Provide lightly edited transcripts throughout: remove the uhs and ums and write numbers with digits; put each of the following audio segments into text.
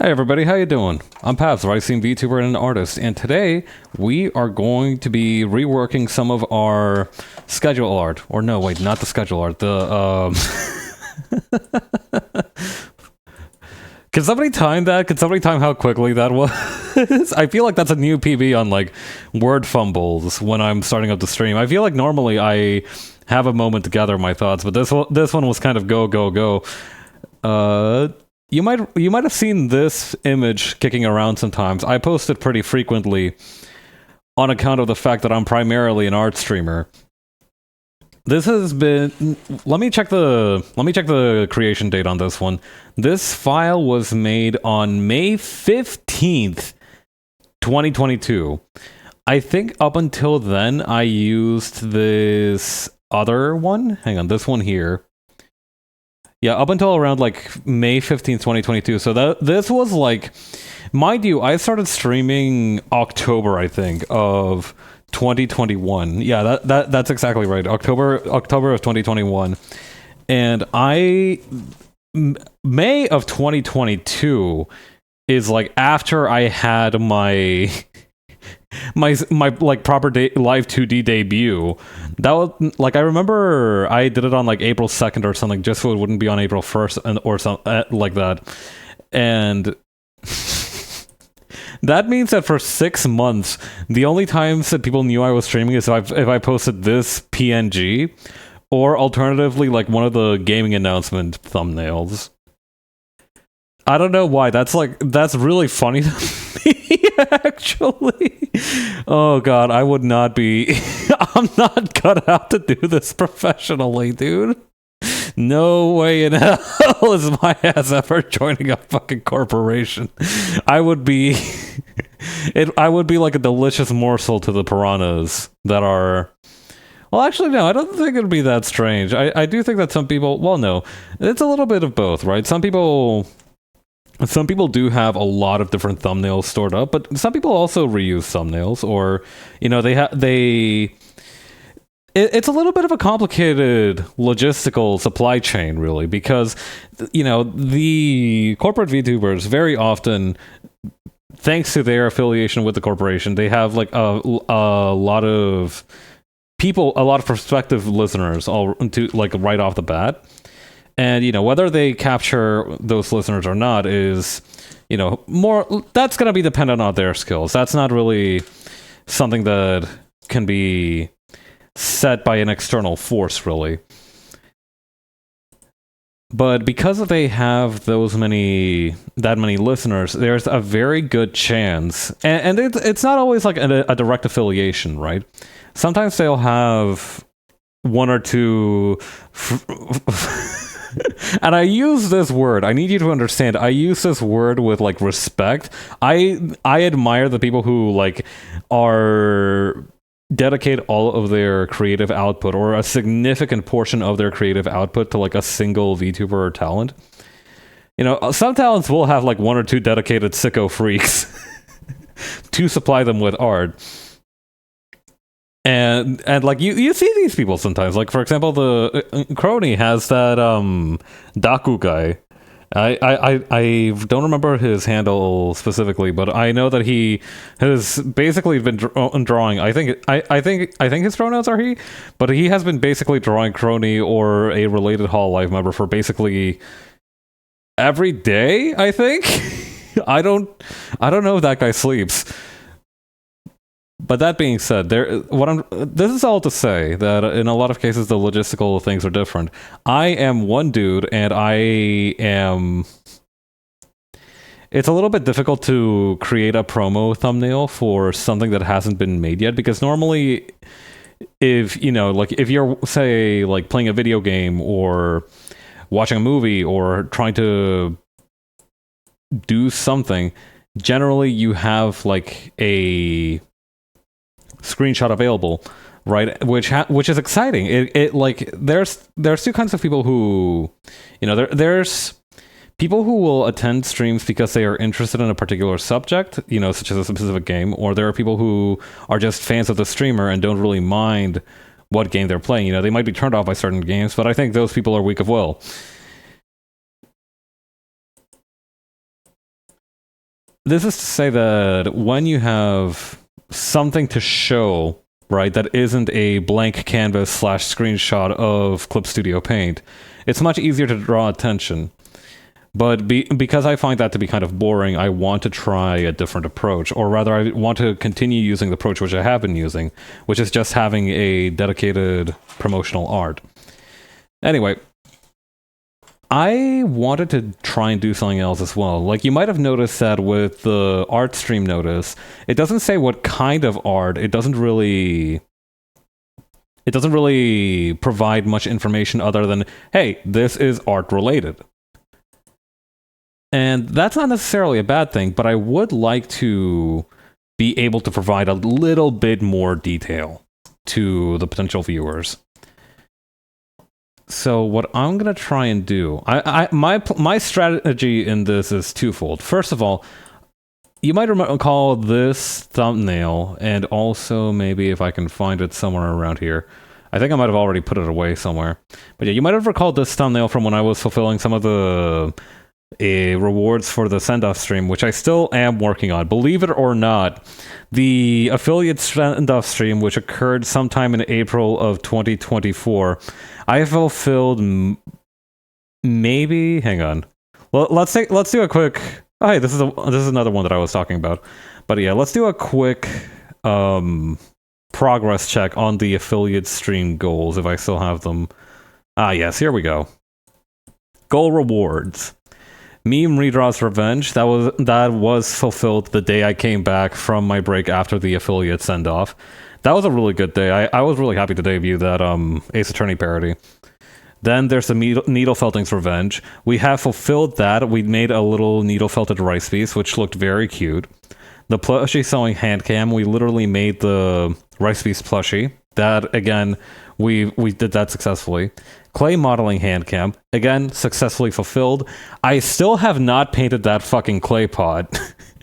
Hey everybody, how you doing? I'm Pabs, rising VTuber and an artist, and today we are going to be reworking some of our schedule art. Or no, wait, not the schedule art, Can somebody time that? Can somebody time how quickly that was? I feel like that's a new PB on, like, word fumbles when I'm starting up the stream. I feel like normally I have a moment to gather my thoughts, but this one was kind of go, go, go. You might have seen this image kicking around sometimes. I post it pretty frequently on account of the fact that I'm primarily an art streamer. This has been... Let me check the creation date on this one. This file was made on May 15th, 2022. I think up until then I used this other one. Hang on, this one here. Yeah, up until around, like, May 15th, 2022. So this was, like... Mind you, I started streaming October, I think, of 2021. Yeah, that's exactly right. October of 2021. And May of 2022 is, like, after I had my like proper live 2D debut. That was like, I remember I did it on like April 2nd or something, just so it wouldn't be on April 1st or something like that. And that means that for 6 months, the only times that people knew I was streaming is if I posted this PNG, or alternatively like one of the gaming announcement thumbnails. I don't know why. That's really funny to me, actually. Oh god, I would not be... I'm not cut out to do this professionally, dude. No way in hell is my ass ever joining a fucking corporation. I would be... I would be like a delicious morsel to the piranhas that are... Well, actually, no, I don't think it would be that strange. I do think that some people... Well, no. It's a little bit of both, right? Some people do have a lot of different thumbnails stored up, but some people also reuse thumbnails, or, you know, it's a little bit of a complicated logistical supply chain, really, because, you know, the corporate VTubers very often, thanks to their affiliation with the corporation, they have like a lot of people, a lot of prospective listeners, all to like right off the bat. And, you know, whether they capture those listeners or not is, you know, that's going to be dependent on their skills. That's not really something that can be set by an external force, really. But because they have that many listeners, there's a very good chance, and it's not always like a direct affiliation, right? Sometimes they'll have one or two... And I use this word, I need you to understand, I use this word with, like, respect. I admire the people who, like, dedicate all of their creative output, or a significant portion of their creative output, to, like, a single VTuber or talent. You know, some talents will have, like, one or two dedicated sicko freaks to supply them with art. And like you see these people sometimes, like, for example, the Crony has that Daku guy. I don't remember his handle specifically, but I know that he has basically been drawing. I think his pronouns are he, but he has been basically drawing Crony or a related Hololive member for basically every day, I think. I don't know if that guy sleeps. But that being said, this is all to say that in a lot of cases the logistical things are different. I am one dude, and it's a little bit difficult to create a promo thumbnail for something that hasn't been made yet, because normally, if you're, say, like, playing a video game or watching a movie or trying to do something, generally you have, like, a screenshot available, right? Which is exciting. It like, there's two kinds of people who, you know, there's people who will attend streams because they are interested in a particular subject, you know, such as a specific game, or there are people who are just fans of the streamer and don't really mind what game they're playing. You know, they might be turned off by certain games, but I think those people are weak of will. this is to say that when you have something to show, right, that isn't a blank canvas slash screenshot of Clip Studio Paint, it's much easier to draw attention. But because I find that to be kind of boring, I want to try a different approach. Or rather, I want to continue using the approach which I have been using, which is just having a dedicated promotional art. Anyway, I wanted to try and do something else as well. Like, you might have noticed that with the art stream notice, it doesn't say what kind of art. It doesn't really provide much information other than, hey, this is art related. And that's not necessarily a bad thing, but I would like to be able to provide a little bit more detail to the potential viewers. So what I'm going to try and do, my strategy in this is twofold. First of all, you might recall this thumbnail, and also maybe if I can find it somewhere around here. I think I might have already put it away somewhere. But yeah, you might have recalled this thumbnail from when I was fulfilling some of the rewards for the send-off stream, which I still am working on. Believe it or not, the affiliate send-off stream, which occurred sometime in April of 2024, I fulfilled maybe. Hang on. Well, let's do a quick. Oh, hey, this is another one that I was talking about. But yeah, let's do a quick progress check on the affiliate stream goals if I still have them. Ah, yes, here we go. Goal rewards. Meme Redraw's Revenge, that was fulfilled the day I came back from my break after the affiliate send-off. That was a really good day. I was really happy to debut that Ace Attorney parody. Then there's the Needle Felting's Revenge. We have fulfilled that. We made a little needle felted rice piece, which looked very cute. The plushie sewing hand cam, we literally made the rice piece plushie. That, again, we did that successfully. Clay modeling hand cam, again, successfully fulfilled. I still have not painted that fucking clay pot.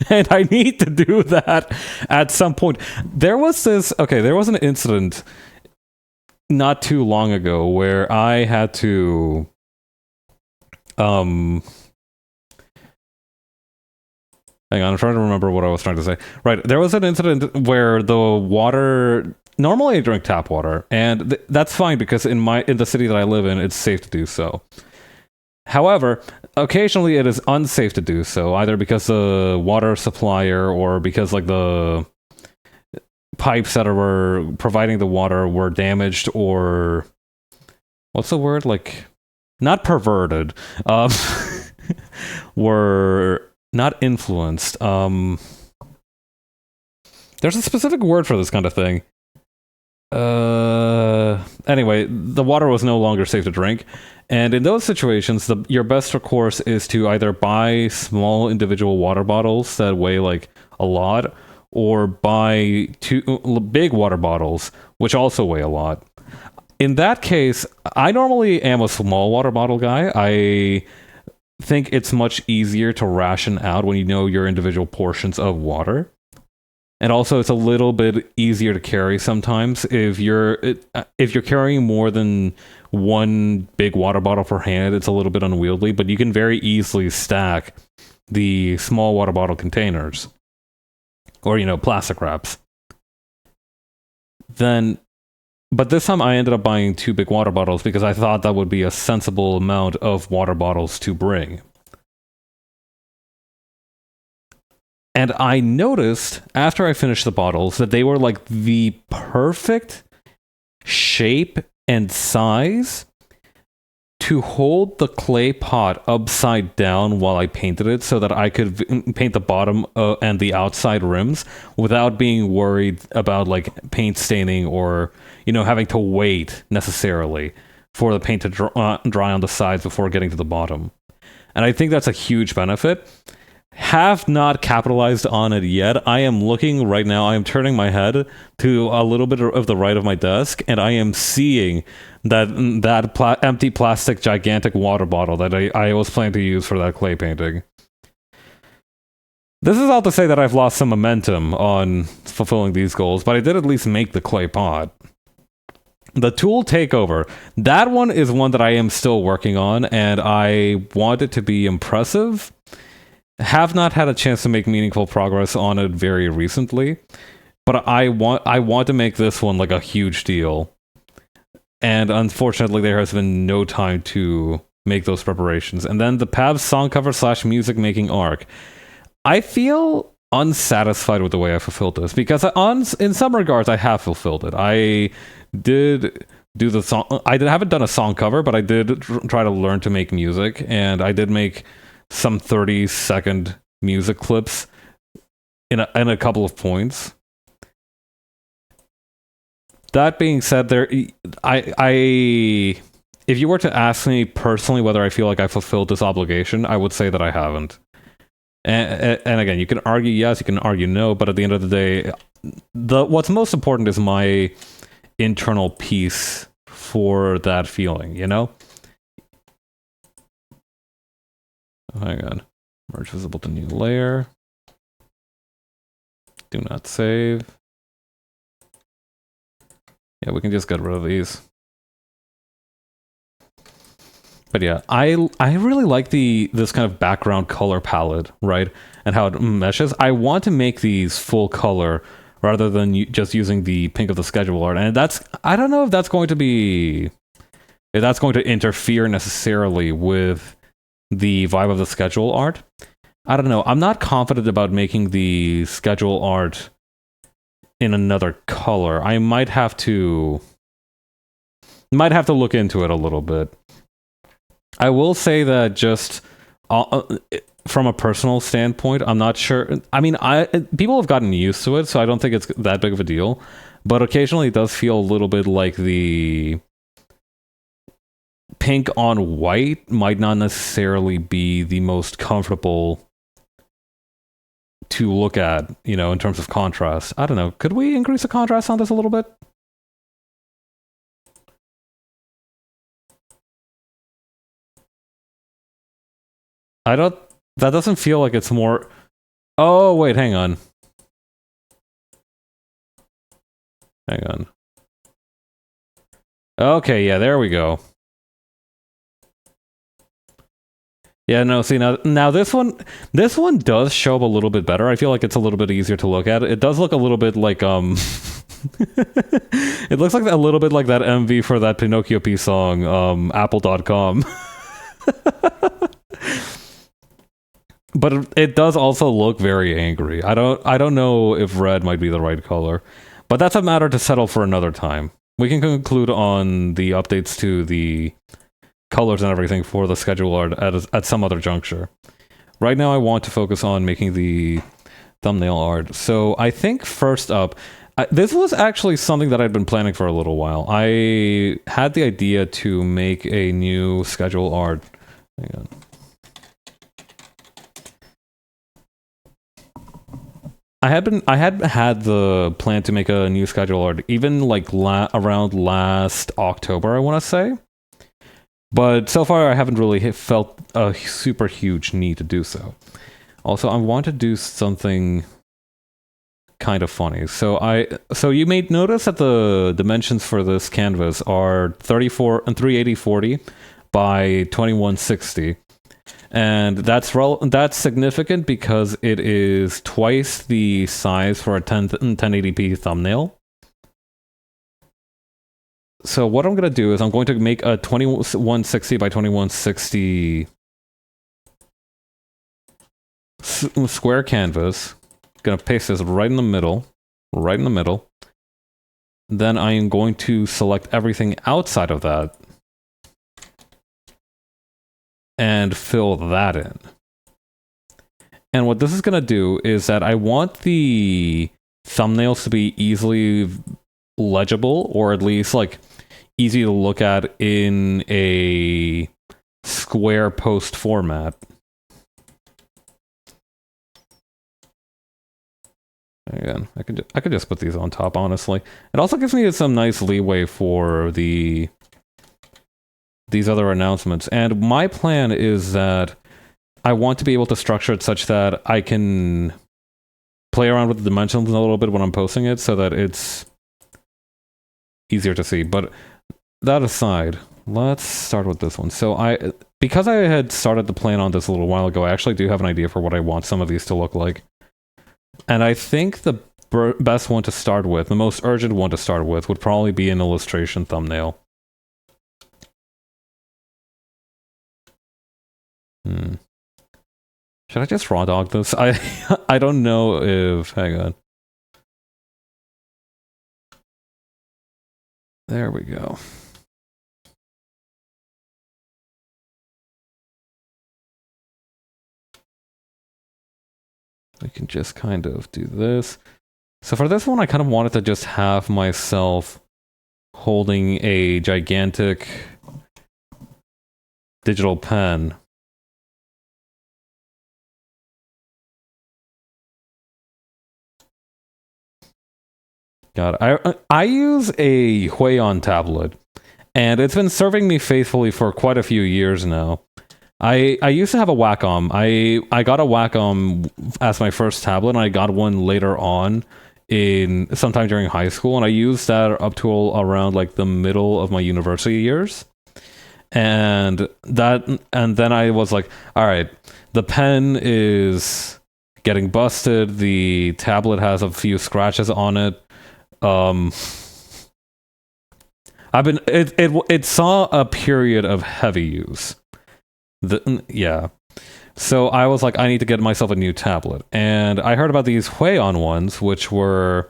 And I need to do that at some point. There was an incident not too long ago where I had to hang on, I'm trying to remember what I was trying to say. Right, there was an incident where the water. Normally I drink tap water, and that's fine because in the city that I live in, it's safe to do so. However, occasionally it is unsafe to do so, either because the water supplier or because like the pipes that were providing the water were damaged, or what's the word? Like, not perverted. Were not influenced. There's a specific word for this kind of thing. Anyway, the water was no longer safe to drink, and in those situations, your best recourse is to either buy small individual water bottles that weigh like a lot, or buy two big water bottles which also weigh a lot. In that case, I normally am a small water bottle guy. I think it's much easier to ration out when you know your individual portions of water. And also, it's a little bit easier to carry sometimes. If you're carrying more than one big water bottle per hand, it's a little bit unwieldy, but you can very easily stack the small water bottle containers. Or, plastic wraps. But this time I ended up buying 2 big water bottles because I thought that would be a sensible amount of water bottles to bring. And I noticed, after I finished the bottles, that they were like the perfect shape and size to hold the clay pot upside down while I painted it, so that I could paint the bottom and the outside rims without being worried about like paint staining or, having to wait necessarily for the paint to dry on the sides before getting to the bottom. And I think that's a huge benefit. Have not capitalized on it yet. I am looking right now. I am turning my head to a little bit of the right of my desk, and I am seeing that empty plastic gigantic water bottle that I was planning to use for that clay painting. This is all to say that I've lost some momentum on fulfilling these goals, but I did at least make the clay pot. The tool takeover. That one is one that I am still working on, and I want it to be impressive. Have not had a chance to make meaningful progress on it very recently, but I want to make this one like a huge deal. And unfortunately, there has been no time to make those preparations. And then the Pab's song cover / music making arc. I feel unsatisfied with the way I fulfilled this because in some regards I have fulfilled it. I did do the song. Haven't done a song cover, but I did try to learn to make music, and I did make some 30-second music clips in a couple of points. That being said, if you were to ask me personally whether I feel like I fulfilled this obligation, I would say that I haven't. And again, you can argue yes, you can argue no, but at the end of the day, what's most important is my internal peace for that feeling, you know? Hang on. Merge visible to new layer. Do not save. Yeah, we can just get rid of these. But yeah, I really like this kind of background color palette, right? And how it meshes. I want to make these full color rather than just using the pink of the schedule art. And I don't know if that's going to interfere necessarily with the vibe of the schedule art. I don't know. I'm not confident about making the schedule art in another color. I might have to look into it a little bit. I will say that just from a personal standpoint, I'm not sure. I mean, people have gotten used to it, so I don't think it's that big of a deal. But occasionally it does feel a little bit like the pink on white might not necessarily be the most comfortable to look at, you know, in terms of contrast. I don't know. Could we increase the contrast on this a little bit? That doesn't feel like it's more... Oh, wait, hang on. Hang on. Okay, yeah, there we go. Yeah, no, see, now this one does show up a little bit better. I feel like it's a little bit easier to look at. It does look a little bit like, it looks like a little bit like that MV for that Pinocchio P song, Apple.com. But it does also look very angry. I don't know if red might be the right color. But that's a matter to settle for another time. We can conclude on the updates to the colors and everything for the schedule art at some other juncture. Right now I want to focus on making the thumbnail art. So I think first up, this was actually something that I'd been planning for a little while. I had the idea to make a new schedule art. Hang on. I had had the plan to make a new schedule art even like around last October, I want to say. But so far I haven't really felt a super huge need to do so. Also, I want to do something kind of funny. So you may notice that the dimensions for this canvas are 34 and 380/40 by 2160. And that's significant because it is twice the size for a 1080p thumbnail. So what I'm going to do is I'm going to make a 2160 by 2160 square canvas. Going to paste this right in the middle. Then I am going to select everything outside of that and fill that in. And what this is going to do is that I want the thumbnails to be easily legible, or at least like easy to look at in a square post format. Again, I could just put these on top, honestly. It also gives me some nice leeway for these other announcements. And my plan is that I want to be able to structure it such that I can play around with the dimensions a little bit when I'm posting it so that it's easier to see. But that aside, let's start with this one. So because I had started the plan on this a little while ago, I actually do have an idea for what I want some of these to look like. And I think the best one to start with, the most urgent one to start with, would probably be an illustration thumbnail. Should I just raw dog this? I don't know if... Hang on. There we go. We can just kind of do this. So for this one, I kind of wanted to just have myself holding a gigantic digital pen. God, I use a Huion tablet, and it's been serving me faithfully for quite a few years now. I used to have a Wacom. I got a Wacom as my first tablet, and I got one later on in sometime during high school, and I used that up to around like the middle of my university years. And then I was like, all right, the pen is getting busted. The tablet has a few scratches on it. It saw a period of heavy use. Yeah. So I was like, I need to get myself a new tablet. And I heard about these Huion ones, which were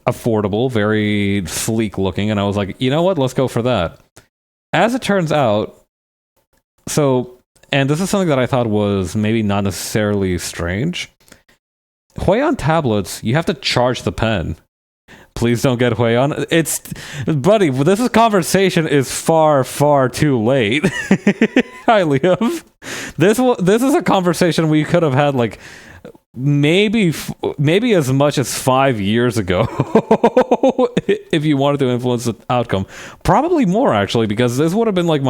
affordable, very sleek looking, and I was like, you know what, let's go for that. As it turns out, and this is something that I thought was maybe not necessarily strange. Huion tablets, you have to charge the pen. Please don't get Huion. Buddy, this conversation is far, far too late. Hi, Liam. This is a conversation we could have had like maybe as much as 5 years ago if you wanted to influence the outcome. Probably more, actually, because this would have been like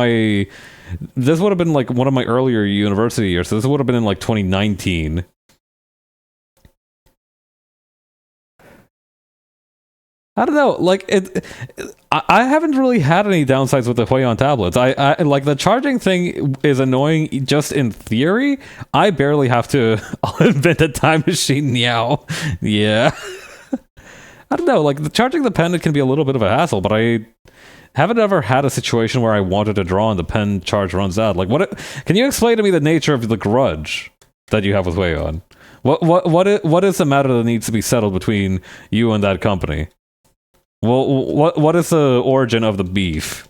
one of my earlier university years. So this would have been in like 2019. I don't know, like I haven't really had any downsides with the Huion tablets. I like the charging thing is annoying just in theory. I barely have to invent a time machine now. Yeah. I don't know, like charging the pen, it can be a little bit of a hassle, but I haven't ever had a situation where I wanted to draw and the pen charge runs out. Like can you explain to me the nature of the grudge that you have with Huion? What is the matter that needs to be settled between you and that company? Well, what is the origin of the beef?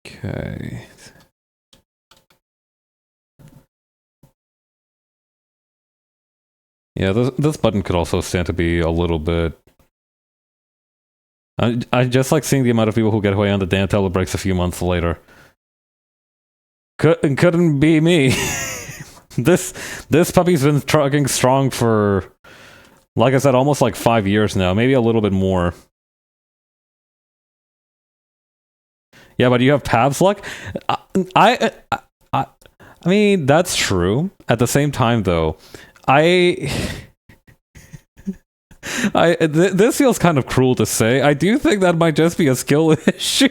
Okay. Yeah, this button could also stand to be a little bit... I just like seeing the amount of people who get Huion the damn tablet breaks a few months later. Couldn't be me. This puppy's been trucking strong for, like I said, almost like 5 years now, maybe a little bit more. Yeah, but you have Pav's luck. I mean, that's true. At the same time, though, this feels kind of cruel to say. I do think that might just be a skill issue.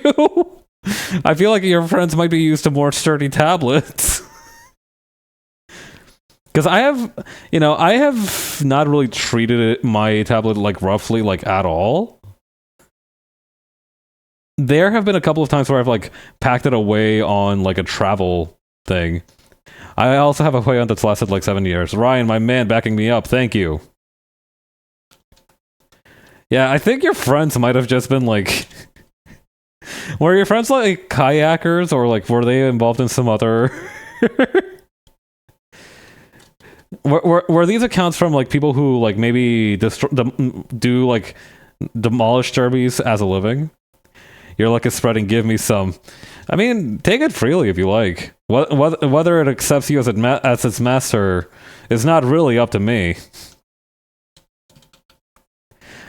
I feel like your friends might be used to more sturdy tablets. Because I have not really treated my tablet like roughly, like at all. There have been a couple of times where I've like packed it away on like a travel thing. I also have a Huion that's lasted like 7 years. Ryan, my man, backing me up. Thank you. Yeah, I think your friends might have just been like... Were your friends like kayakers, or like were they involved in some other... were these accounts from like people who like maybe do like demolish derbies as a living? Your luck is spreading, give me some. I mean, take it freely if you like. Whether it accepts you as its master is not really up to me.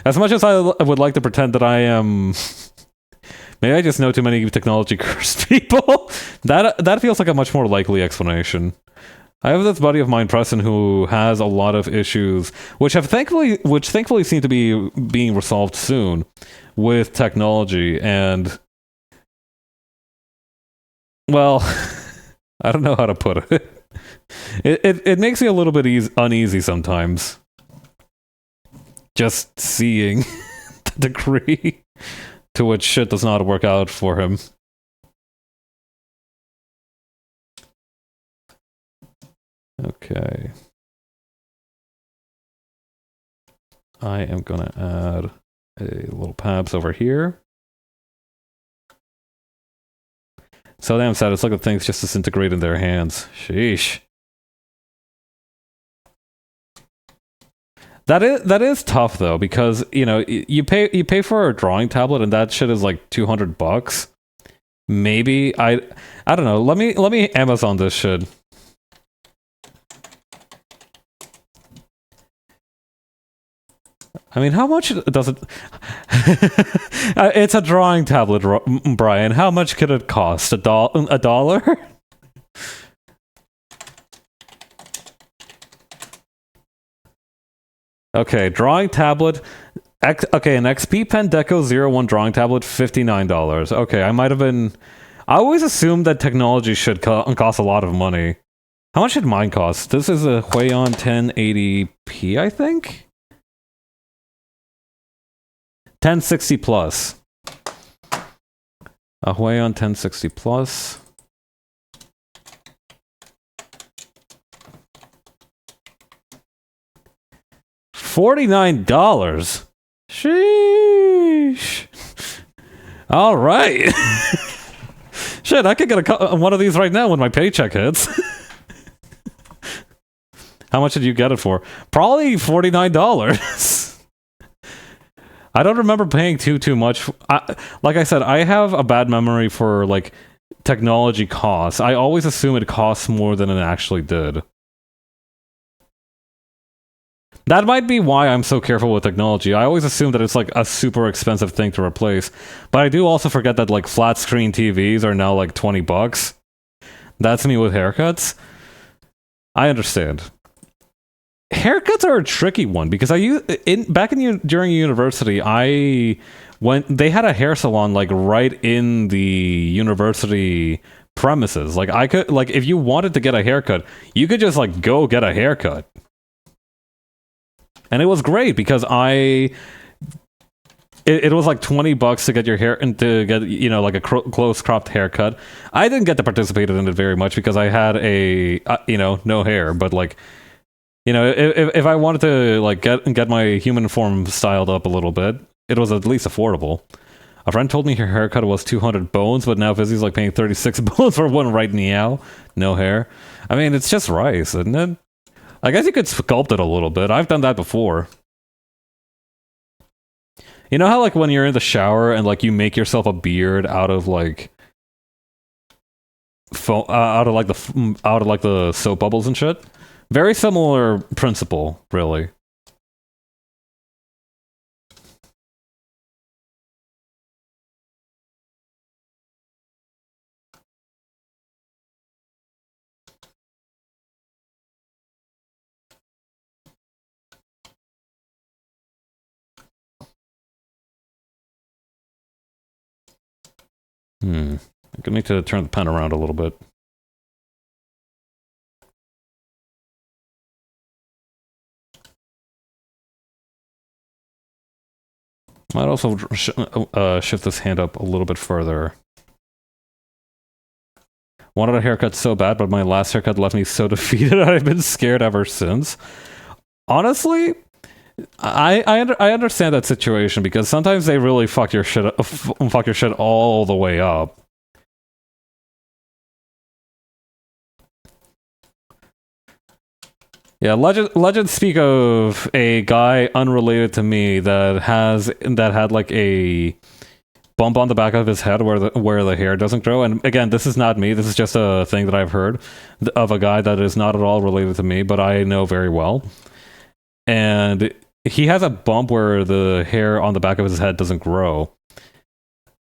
As much as I would like to pretend that I am Maybe I just know too many technology cursed people. That feels like a much more likely explanation. I have this buddy of mine, Preston, who has a lot of issues, which thankfully seem to be being resolved soon with technology, and well, I don't know how to put it. It makes me a little bit uneasy sometimes, just seeing the degree to which shit does not work out for him. Okay. I am gonna add a little tabs over here. So damn sad, it's like the things just disintegrate in their hands. Sheesh. That is tough though, because you know you pay for a drawing tablet and that shit is like $200. Maybe I don't know. Let me Amazon this shit. I mean, how much does it? It's a drawing tablet, Brian. How much could it cost? $1? Okay, drawing tablet. Okay, an XP Pen Deco 01 drawing tablet, $59. Okay, I might have been. I always assumed that technology should cost a lot of money. How much did mine cost? This is a Huion 1080p, I think. 1060 plus. A Huion 1060 plus. $49. Sheesh. All right. Shit, I could get one of these right now when my paycheck hits. How much did you get it for? Probably $49. I don't remember paying too much. Like I said, I have a bad memory for like technology costs. I always assume it costs more than it actually did. That might be why I'm so careful with technology. I always assume that it's like a super expensive thing to replace. But I do also forget that like flat screen TVs are now like $20. That's me with haircuts. I understand. Haircuts are a tricky one because during university, they had a hair salon like right in the university premises. Like I could, like if you wanted to get a haircut, you could just like go get a haircut. And it was great because it was like $20 to get your hair and to get, you know, like a close cropped haircut. I didn't get to participate in it very much because I had no hair, but like, you know, if I wanted to like get my human form styled up a little bit, it was at least affordable. A friend told me her haircut was 200 bones, but now Vizzy's like paying 36 bones for one right meow. No hair. I mean, it's just rice, isn't it? I guess you could sculpt it a little bit. I've done that before. You know how like when you're in the shower and like you make yourself a beard out of like out of the soap bubbles and shit? Very similar principle, really. I'm gonna need to turn the pen around a little bit. Might also shift this hand up a little bit further. Wanted a haircut so bad, but my last haircut left me so defeated. I've been scared ever since. Honestly, I understand that situation because sometimes they really fuck your shit all the way up. Yeah, legends speak of a guy unrelated to me that had like a bump on the back of his head where the hair doesn't grow. And again, this is not me. This is just a thing that I've heard of a guy that is not at all related to me, but I know very well. And he has a bump where the hair on the back of his head doesn't grow.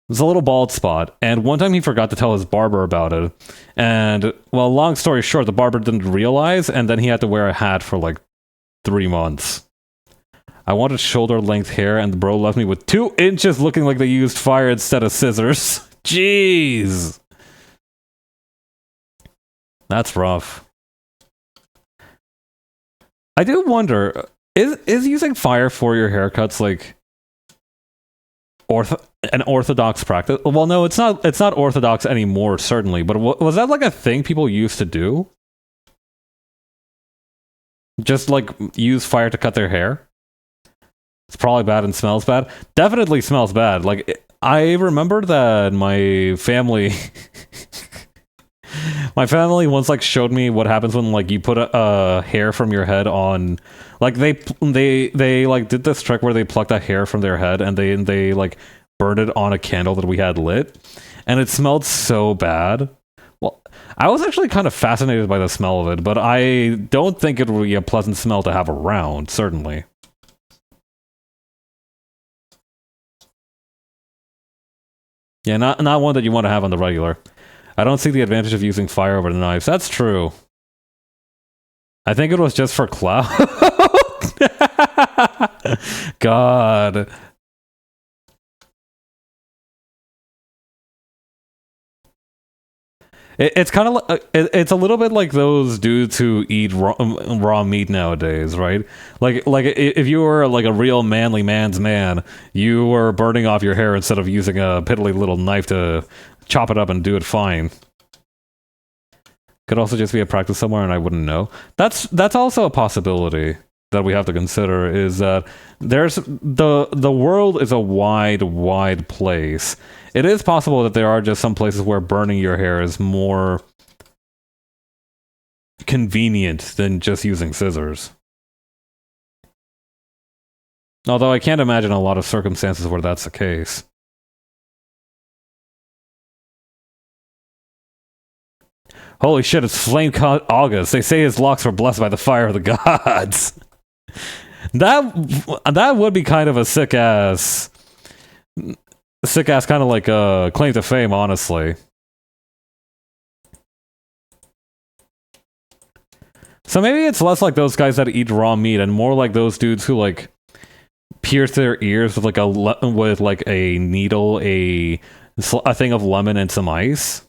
There's a little bald spot, and one time he forgot to tell his barber about it. And, well, long story short, the barber didn't realize, and then he had to wear a hat for like 3 months. I wanted shoulder-length hair, and the bro left me with 2 inches looking like they used fire instead of scissors. Jeez! That's rough. I do wonder, is using fire for your haircuts like an orthodox practice? Well, no, it's not orthodox anymore, certainly, but was that like a thing people used to do? Just like use fire to cut their hair? It's probably bad and smells bad. Definitely smells bad. Like, I remember that my family my family once like showed me what happens when like you put a hair from your head on, like they like did this trick where they plucked a hair from their head and they like burned it on a candle that we had lit, and it smelled so bad. Well, I was actually kind of fascinated by the smell of it, but I don't think it would be a pleasant smell to have around, certainly. Yeah, not one that you want to have on the regular. I don't see the advantage of using fire over the knives. That's true. I think it was just for clout. God. It's kind of like, it's a little bit like those dudes who eat raw meat nowadays, right? Like if you were like a real manly man's man, you were burning off your hair instead of using a piddly little knife to chop it up and do it fine. Could also just be a practice somewhere and I wouldn't know. That's also a possibility that we have to consider, is that there's the world is a wide place. It is possible that there are just some places where burning your hair is more convenient than just using scissors. Although I can't imagine a lot of circumstances where that's the case. Holy shit, it's flame-cut August. They say his locks were blessed by the fire of the gods. That would be kind of a sick-ass kind of like claim to fame, honestly. So maybe it's less like those guys that eat raw meat and more like those dudes who like pierce their ears with like a needle, a thing of lemon and some ice.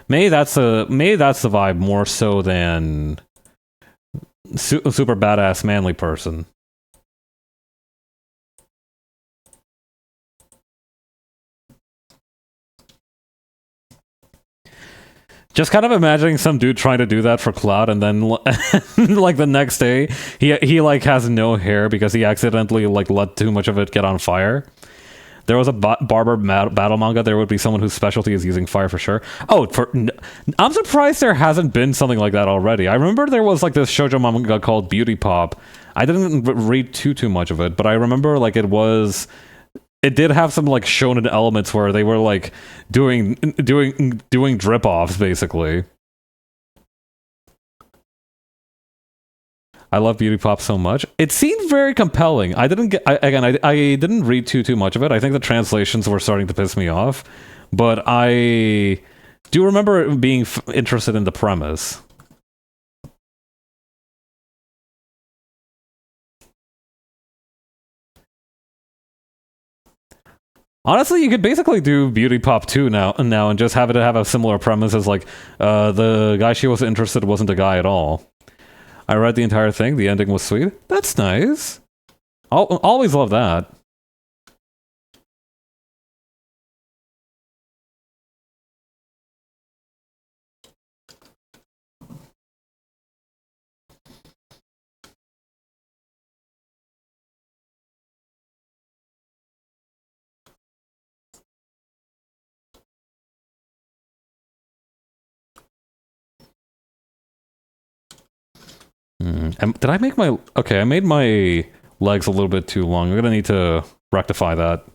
Maybe that's the vibe more so than super badass manly person. Just kind of imagining some dude trying to do that for clout, and then like the next day he like has no hair because he accidentally like let too much of it get on fire. There was a barber battle manga. There would be someone whose specialty is using fire for sure. Oh, I'm surprised there hasn't been something like that already. I remember there was like this shoujo manga called Beauty Pop. I didn't read too much of it, but I remember like it did have some like shonen elements where they were like doing drip offs basically. I love Beauty Pop so much. It seemed very compelling. I didn't read too much of it. I think the translations were starting to piss me off, but I do remember being interested in the premise. Honestly, you could basically do Beauty Pop 2 now and just have it have a similar premise as like the guy she was interested wasn't a guy at all. I read the entire thing. The ending was sweet. That's nice. I'll always love that. Did I make my... Okay, I made my legs a little bit too long. I'm gonna need to rectify that.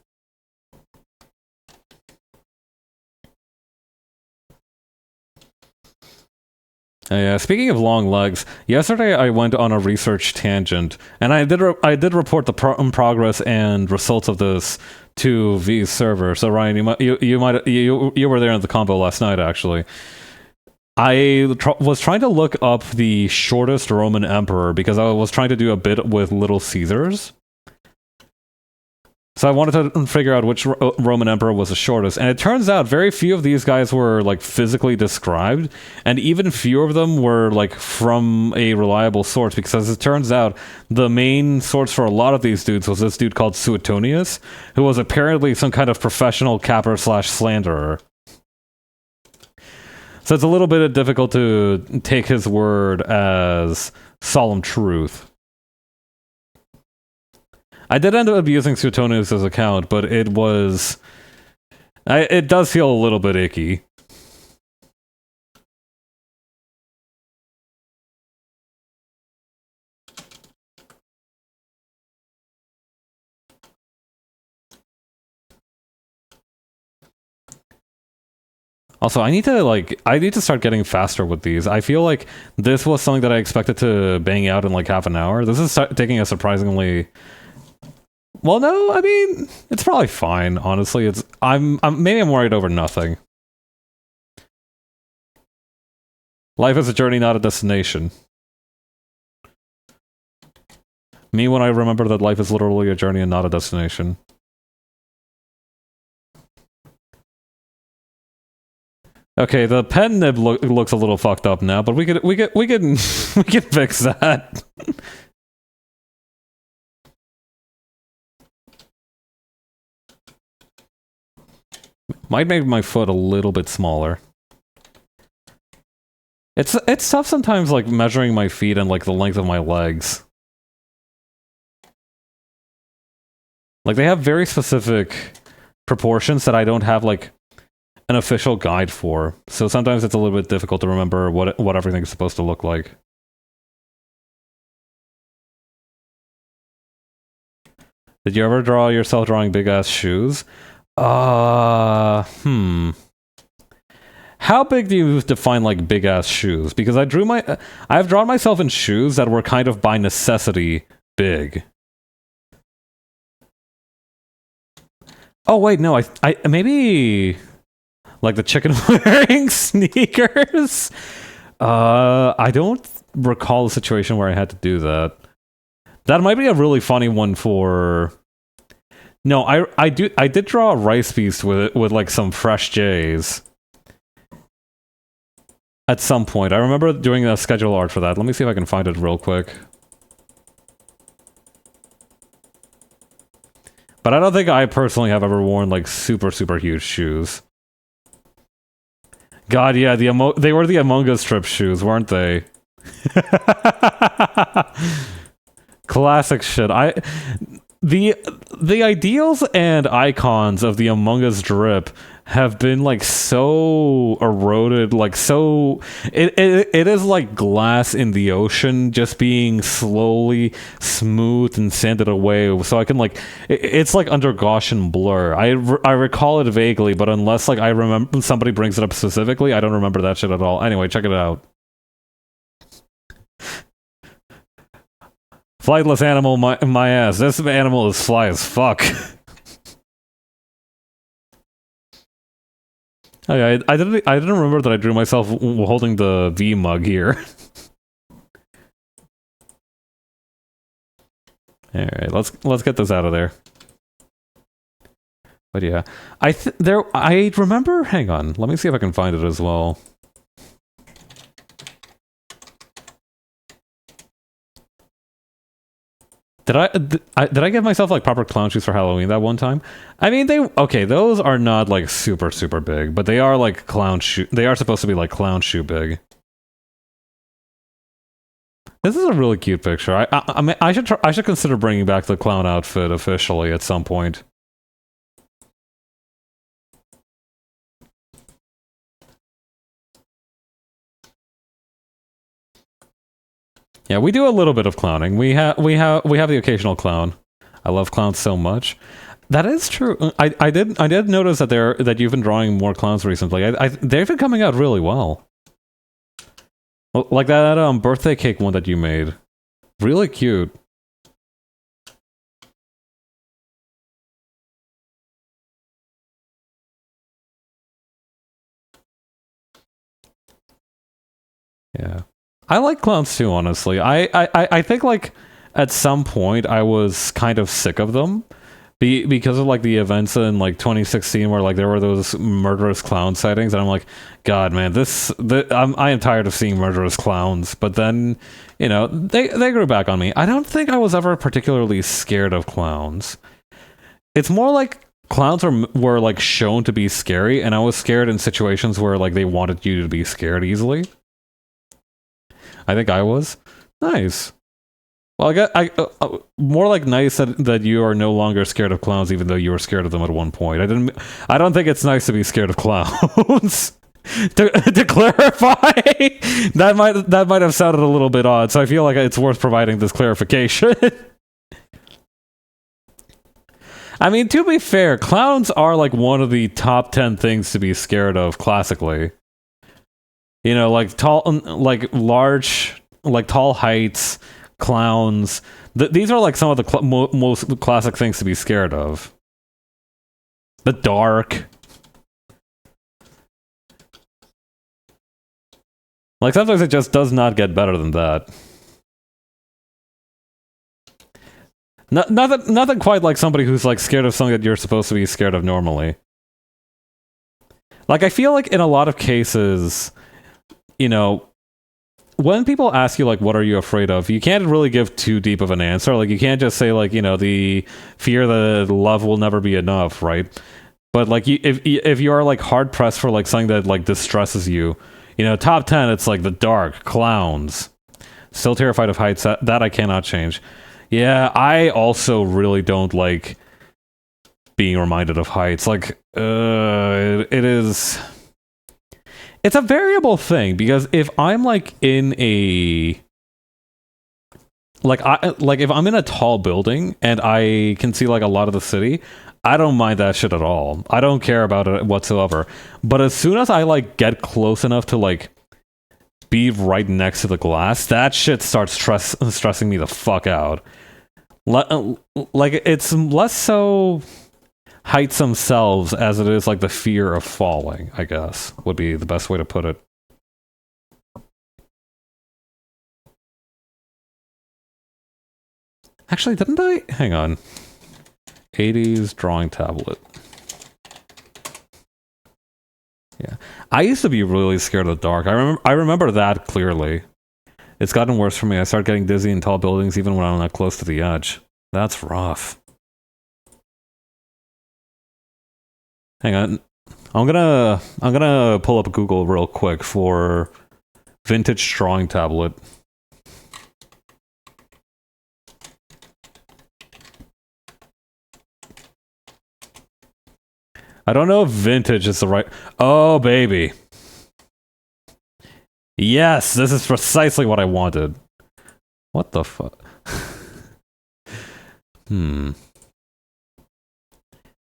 Yeah, speaking of long legs, yesterday I went on a research tangent, and I did report the progress and results of this to V's server. So Ryan, you were there in the combo last night, actually. I was trying to look up the shortest Roman emperor because I was trying to do a bit with Little Caesars. So I wanted to figure out which Roman emperor was the shortest, and it turns out very few of these guys were like physically described, and even fewer of them were like from a reliable source, because as it turns out, the main source for a lot of these dudes was this dude called Suetonius, who was apparently some kind of professional capper / slanderer. So it's a little bit difficult to take his word as solemn truth. I did end up using Suetonius' account, but it was... it does feel a little bit icky. Also, I need to start getting faster with these. I feel like this was something that I expected to bang out in like half an hour. This is taking a surprisingly... Well, no, I mean, it's probably fine, honestly. Maybe I'm worried over nothing. Life is a journey, not a destination. Me when I remember that life is literally a journey and not a destination. Okay, the pen nib looks a little fucked up now, but we can we can fix that. Might make my foot a little bit smaller. It's tough sometimes, like, measuring my feet and, like, the length of my legs. Like, they have very specific proportions that I don't have, like, an official guide for. So sometimes it's a little bit difficult to remember what everything's supposed to look like. Did you ever draw yourself drawing big-ass shoes? How big do you define like big ass shoes? Because I've drawn myself in shoes that were kind of by necessity big. Oh wait, no, I maybe like the chicken wearing sneakers. I don't recall a situation where I had to do that. That might be a really funny one for... No, I did draw a rice beast with like some fresh J's. At some point. I remember doing a schedule art for that. Let me see if I can find it real quick. But I don't think I personally have ever worn like super huge shoes. God, yeah, they were the Among Us strip shoes, weren't they? Classic shit. The ideals and icons of the Among Us drip have been like so eroded, like so it is like glass in the ocean just being slowly smoothed and sanded away, so I can like it's like under Gaussian blur. I recall it vaguely, but unless like I remember somebody brings it up specifically, I don't remember that shit at all. Anyway, check it out. Flightless animal, my ass. This animal is fly as fuck. Okay, I didn't remember that I drew myself holding the V mug here. All right, let's get this out of there. But yeah, I remember. Hang on, let me see if I can find it as well. Did I give myself like proper clown shoes for Halloween that one time? I mean, those are not like super big, but they are like clown shoe. They are supposed to be like clown shoe big. This is a really cute picture. I should consider bringing back the clown outfit officially at some point. Yeah, we do a little bit of clowning. We have the occasional clown. I love clowns so much. That is true. I did notice that you've been drawing more clowns recently. They've been coming out really well. Like that birthday cake one that you made. Really cute. Yeah. I like clowns too, honestly. I think like at some point I was kind of sick of them. Because of like the events in like 2016 where like there were those murderous clown sightings, and I'm like, God, man, I am tired of seeing murderous clowns. But then, you know, they grew back on me. I don't think I was ever particularly scared of clowns. It's more like clowns were like shown to be scary, and I was scared in situations where like they wanted you to be scared easily. I think I was. Nice. Well, more like nice that you are no longer scared of clowns, even though you were scared of them at one point. I don't think it's nice to be scared of clowns. to clarify, that might have sounded a little bit odd. So I feel like it's worth providing this clarification. I mean, to be fair, clowns are like one of the top 10 things to be scared of classically. You know, like tall heights, clowns. These are like some of the most classic things to be scared of. The dark. Like sometimes it just does not get better than that. Nothing quite like somebody who's like scared of something that you're supposed to be scared of normally. Like I feel like in a lot of cases, you know, when people ask you like what are you afraid of, you can't really give too deep of an answer. Like you can't just say like, you know, the fear that love will never be enough, right? But like if you are like hard pressed for like something that like distresses you, you know, top 10 it's like the dark, clowns. Still terrified of heights. That I cannot change. Yeah, I also really don't like being reminded of heights. Like it is. It's a variable thing because if I'm like in a if I'm in a tall building and I can see like a lot of the city, I don't mind that shit at all. I don't care about it whatsoever. But as soon as I like get close enough to like be right next to the glass, that shit starts stressing me the fuck out. Like it's less so heights themselves as it is like the fear of falling, I guess, would be the best way to put it. Actually, didn't I? Hang on. 80s drawing tablet. Yeah. I used to be really scared of the dark. I remember that clearly. It's gotten worse for me. I start getting dizzy in tall buildings even when I'm not close to the edge. That's rough. Hang on. I'm gonna pull up Google real quick for vintage drawing tablet. I don't know if vintage is the right... Oh, baby. Yes, this is precisely what I wanted. What the fuck?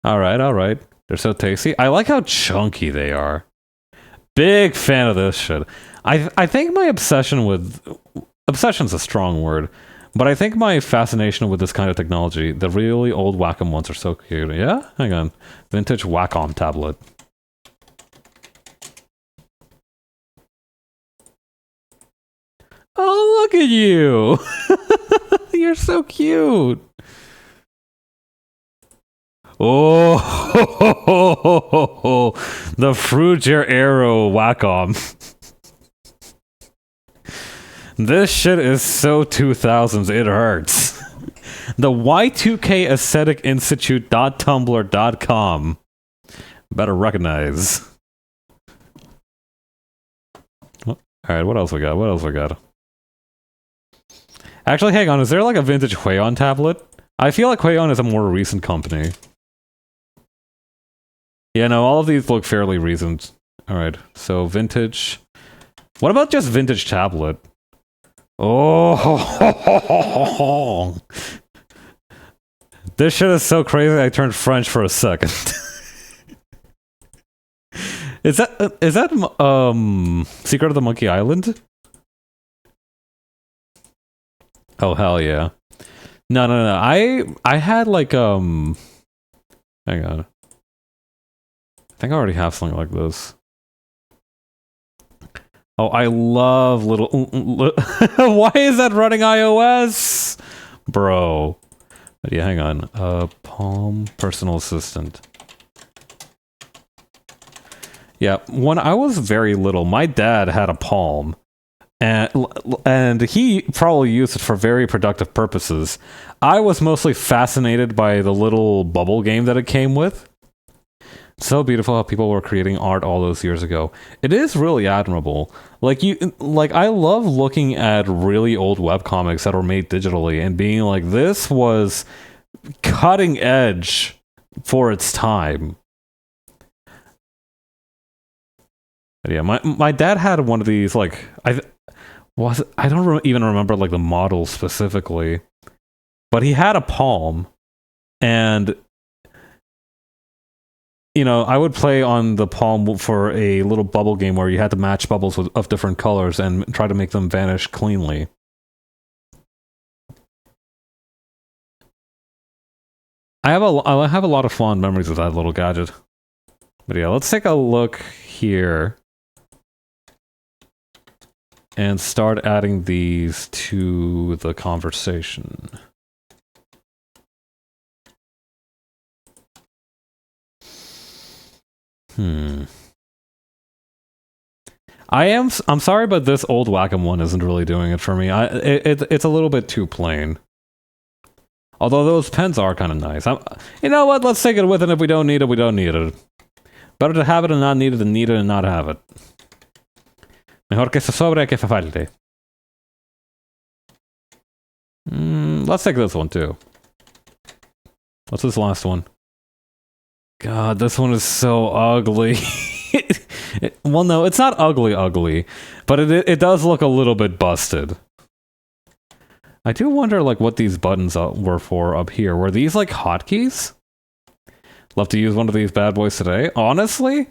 Alright. They're so tasty. I like how chunky they are. Big fan of this shit. I think my obsession with... Obsession's a strong word. But I think my fascination with this kind of technology, the really old Wacom ones are so cute. Yeah? Hang on. Vintage Wacom tablet. Oh, look at you! You're so cute! Oh, the Fruger Arrow Wacom. This shit is so 2000s, it hurts. The Y2K Aesthetic Institute.tumblr.com. Better recognize. Alright, what else we got? Actually, hang on, is there like a vintage Huion tablet? I feel like Huion is a more recent company. Yeah, no, all of these look fairly recent. Alright, so vintage... What about just vintage tablet? Oh, this shit is so crazy I turned French for a second. Is that Secret of the Monkey Island? Oh hell yeah. No. I had like hang on. I think I already have something like this. Oh, I love little why is that running iOS? Bro. But yeah, hang on. Palm personal assistant. Yeah, when I was very little, my dad had a Palm. And he probably used it for very productive purposes. I was mostly fascinated by the little bubble game that it came with. So beautiful how people were creating art all those years ago. It is really admirable. I love looking at really old webcomics that were made digitally and being like, this was cutting edge for its time. But yeah, my dad had one of these, like, I don't even remember like the model specifically, but he had a Palm, and you know, I would play on the Palm for a little bubble game where you had to match bubbles of different colors and try to make them vanish cleanly. I have a lot of fond memories of that little gadget. But yeah, let's take a look here and start adding these to the conversation. I'm sorry, but this old Wacom one isn't really doing it for me. It's a little bit too plain. Although those pens are kind of nice. You know what? Let's take it with it. If we don't need it, we don't need it. Better to have it and not need it than need it and not have it. Mejor que se sobre que se falte. Let's take this one too. What's this last one? God, this one is so ugly. Well, no, it's not ugly, but it does look a little bit busted. I do wonder, like, what these buttons were for up here. Were these, like, hotkeys? Love to use one of these bad boys today. Honestly,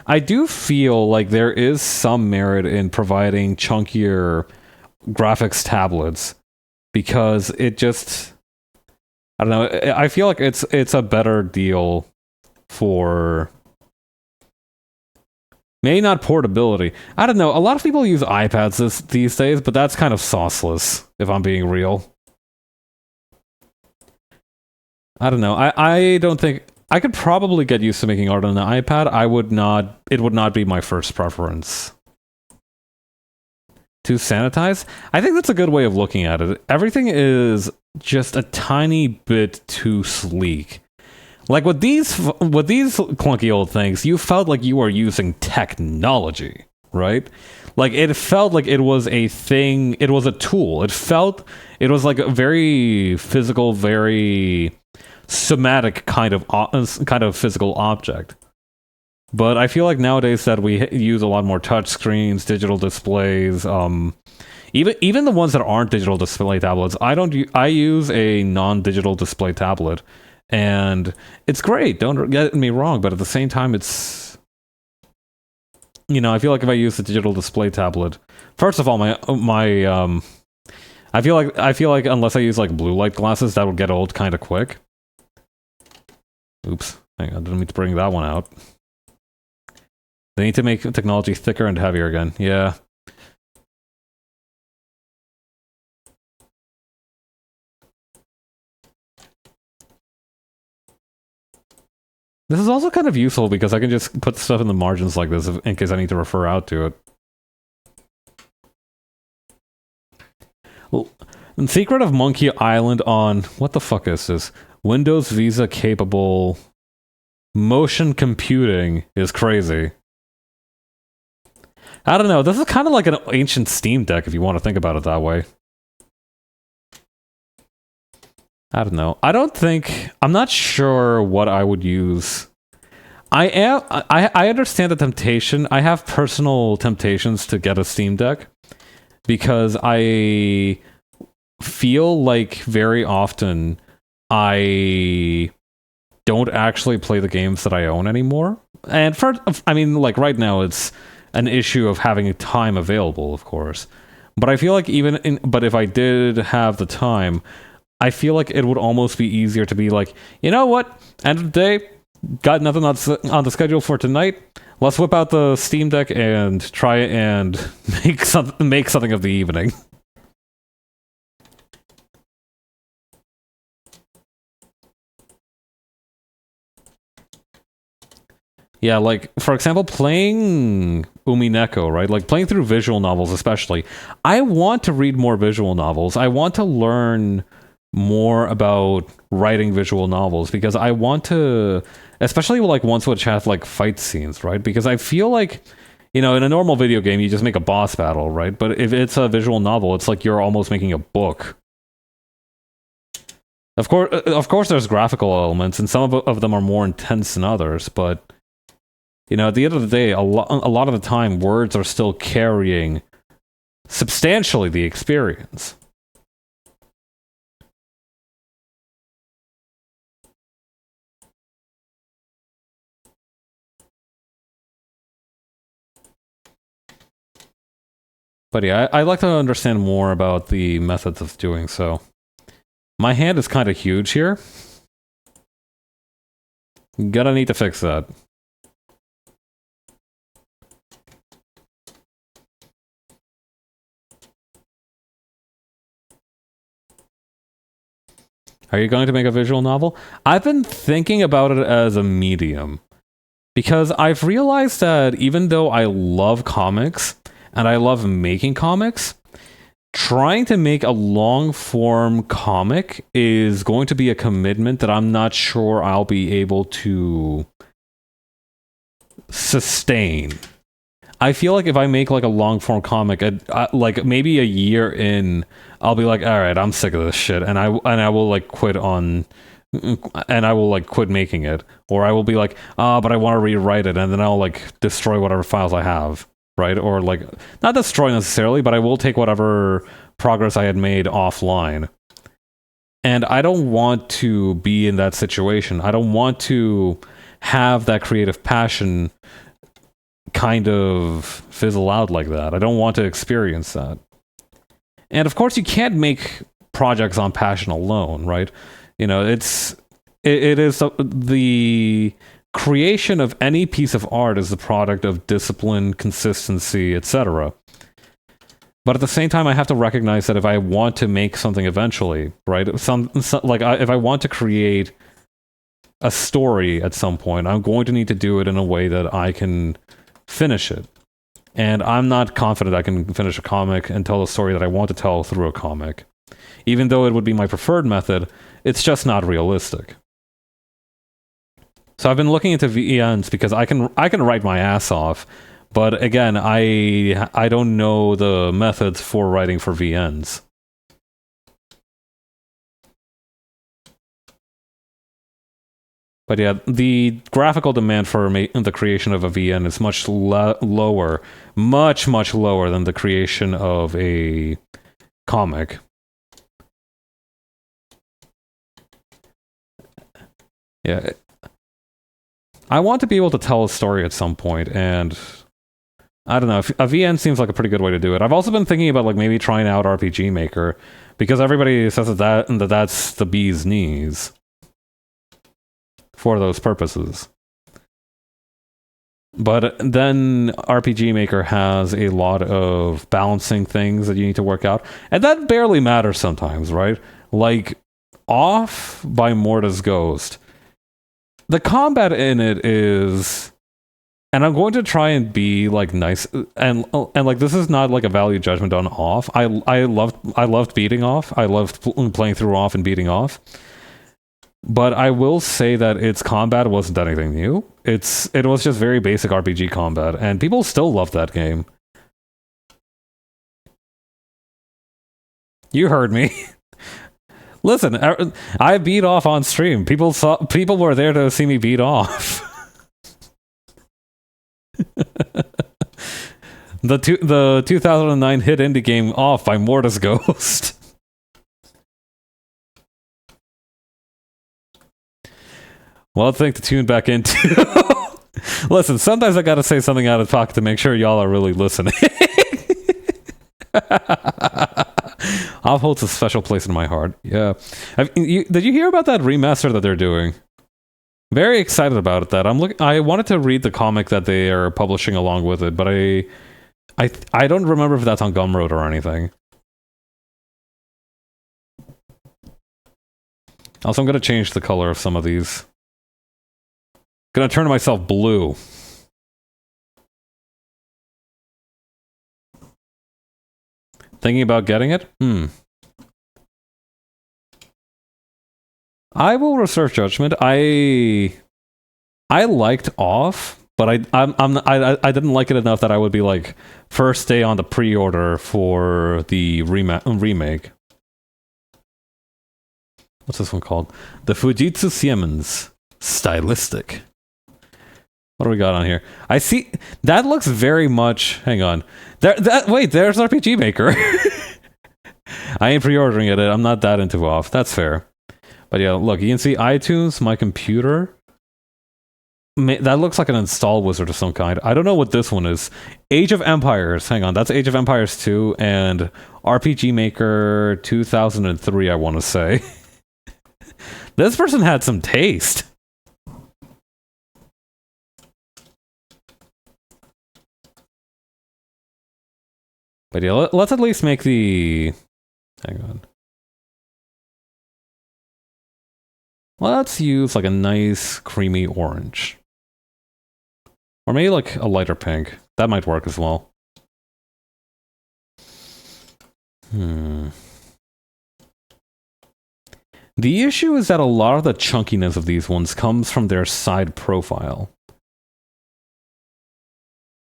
I do feel like there is some merit in providing chunkier graphics tablets, because it just, I don't know, I feel like it's a better deal for maybe not portability. I don't know. A lot of people use iPads these days, but that's kind of sauceless, if I'm being real. I don't know. I don't think I could probably get used to making art on an iPad. It would not be my first preference. Too sanitized? I think that's a good way of looking at it. Everything is just a tiny bit too sleek. Like with these clunky old things, you felt like you were using technology, right? Like it felt like it was a thing, it was a tool. It was like a very physical, very somatic kind of physical object. But I feel like nowadays that we use a lot more touch screens, digital displays, even the ones that aren't digital display tablets. I use a non-digital display tablet. And it's great, don't get me wrong, but at the same time, it's, you know, I feel like if I use the digital display tablet, first of all, I feel like unless I use like blue light glasses, that would get old kind of quick. Oops, hang on, didn't mean to bring that one out. They need to make technology thicker and heavier again, yeah. This is also kind of useful because I can just put stuff in the margins like this in case I need to refer out to it. Well, Secret of Monkey Island on... What the fuck is this? Windows Visa capable... Motion computing is crazy. I don't know, this is kind of like an ancient Steam Deck if you want to think about it that way. I don't know. I'm not sure what I would use. I understand the temptation. I have personal temptations to get a Steam Deck because I feel like very often I don't actually play the games that I own anymore. And I mean, like right now it's an issue of having time available, of course. But I feel like but if I did have the time, I feel like it would almost be easier to be like, you know what? End of the day, got nothing on the schedule for tonight. Let's whip out the Steam Deck and try and make something of the evening. Yeah, like, for example, playing Umineko, right? Like, playing through visual novels especially. I want to read more visual novels. I want to learn more about writing visual novels because I want to, especially like ones which have like fight scenes, right? Because I feel like, in a normal video game, you just make a boss battle, right? But if it's a visual novel, it's like you're almost making a book. Of course, there's graphical elements, and some of them are more intense than others, but at the end of the day, a lot of the time, words are still carrying substantially the experience. But yeah, I'd like to understand more about the methods of doing so. My hand is kind of huge here. Gonna need to fix that. Are you going to make a visual novel? I've been thinking about it as a medium. Because I've realized that even though I love comics, and I love making comics, trying to make a long-form comic is going to be a commitment that I'm not sure I'll be able to sustain. I feel like if I make like a long-form comic, like maybe a year in, I'll be like, all right, I'm sick of this shit, and I will like quit making it, or I will be like, but I want to rewrite it, and then I'll like destroy whatever files I have, right? Or like not destroy necessarily, but I will take whatever progress I had made offline. And I don't want to be in that situation. I don't want to have that creative passion kind of fizzle out like that. I don't want to experience that. And of course, you can't make projects on passion alone, right? It is the creation of any piece of art is the product of discipline, consistency, etc. But at the same time, I have to recognize that if I want to make something eventually, right? If I want to create a story at some point, I'm going to need to do it in a way that I can finish it. And I'm not confident I can finish a comic and tell the story that I want to tell through a comic. Even though it would be my preferred method, it's just not realistic. So I've been looking into VNs because I can write my ass off, but again, I don't know the methods for writing for VNs. But yeah, the graphical demand for the creation of a VN is much lower, much lower than the creation of a comic. Yeah. I want to be able to tell a story at some point, and I don't know, a VN seems like a pretty good way to do it. I've also been thinking about like maybe trying out RPG Maker, because everybody says that's the bee's knees for those purposes. But then RPG Maker has a lot of balancing things that you need to work out, and that barely matters sometimes, right? Like, Off by Morta's Ghost. The combat in it is, and I'm going to try and be like nice, and like this is not like a value judgment on Off. I loved beating Off. I loved playing through Off and beating Off. But I will say that its combat wasn't anything new. It was just very basic RPG combat, and people still love that game. You heard me. Listen, I beat Off on stream. People were there to see me beat Off. The 2009 hit indie game Off by Morta's Ghost. Well, thing to tune back into. Listen, sometimes I gotta say something out of pocket to make sure y'all are really listening. Off holds a special place in my heart. Yeah. Did you hear about that remaster that they're doing? Very excited about that. I wanted to read the comic that they are publishing along with it, but I don't remember if that's on Gumroad or anything. Also, I'm gonna change the color of some of these. Gonna turn myself blue. Thinking about getting it? I will reserve judgment. I liked Off, but I didn't like it enough that I would be like first day on the pre-order for the remake. What's this one called? The Fujitsu Siemens Stylistic. What do we got on here? I see that looks very much. Hang on. Wait, there's RPG Maker. I ain't pre-ordering it. I'm not that into Off. That's fair. But yeah, look, you can see iTunes, my computer. That looks like an install wizard of some kind. I don't know what this one is. Age of Empires. Hang on, that's Age of Empires 2 and RPG Maker 2003, I want to say. This person had some taste. But yeah, let's at least make the... Hang on. Let's use like a nice creamy orange. Or maybe like a lighter pink. That might work as well. The issue is that a lot of the chunkiness of these ones comes from their side profile.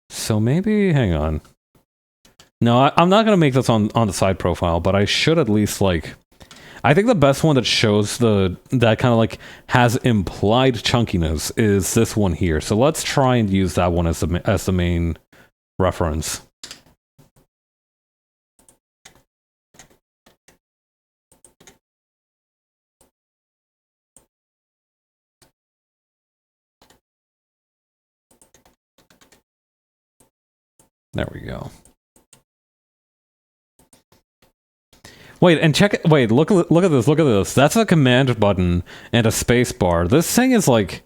So maybe... Hang on. No, I'm not going to make this on the side profile, but I should at least, like... I think the best one that shows that kind of, like, has implied chunkiness is this one here. So let's try and use that one as the main reference. There we go. Wait, and check it. Wait, look at this. Look at this. That's a command button and a space bar. This thing is like...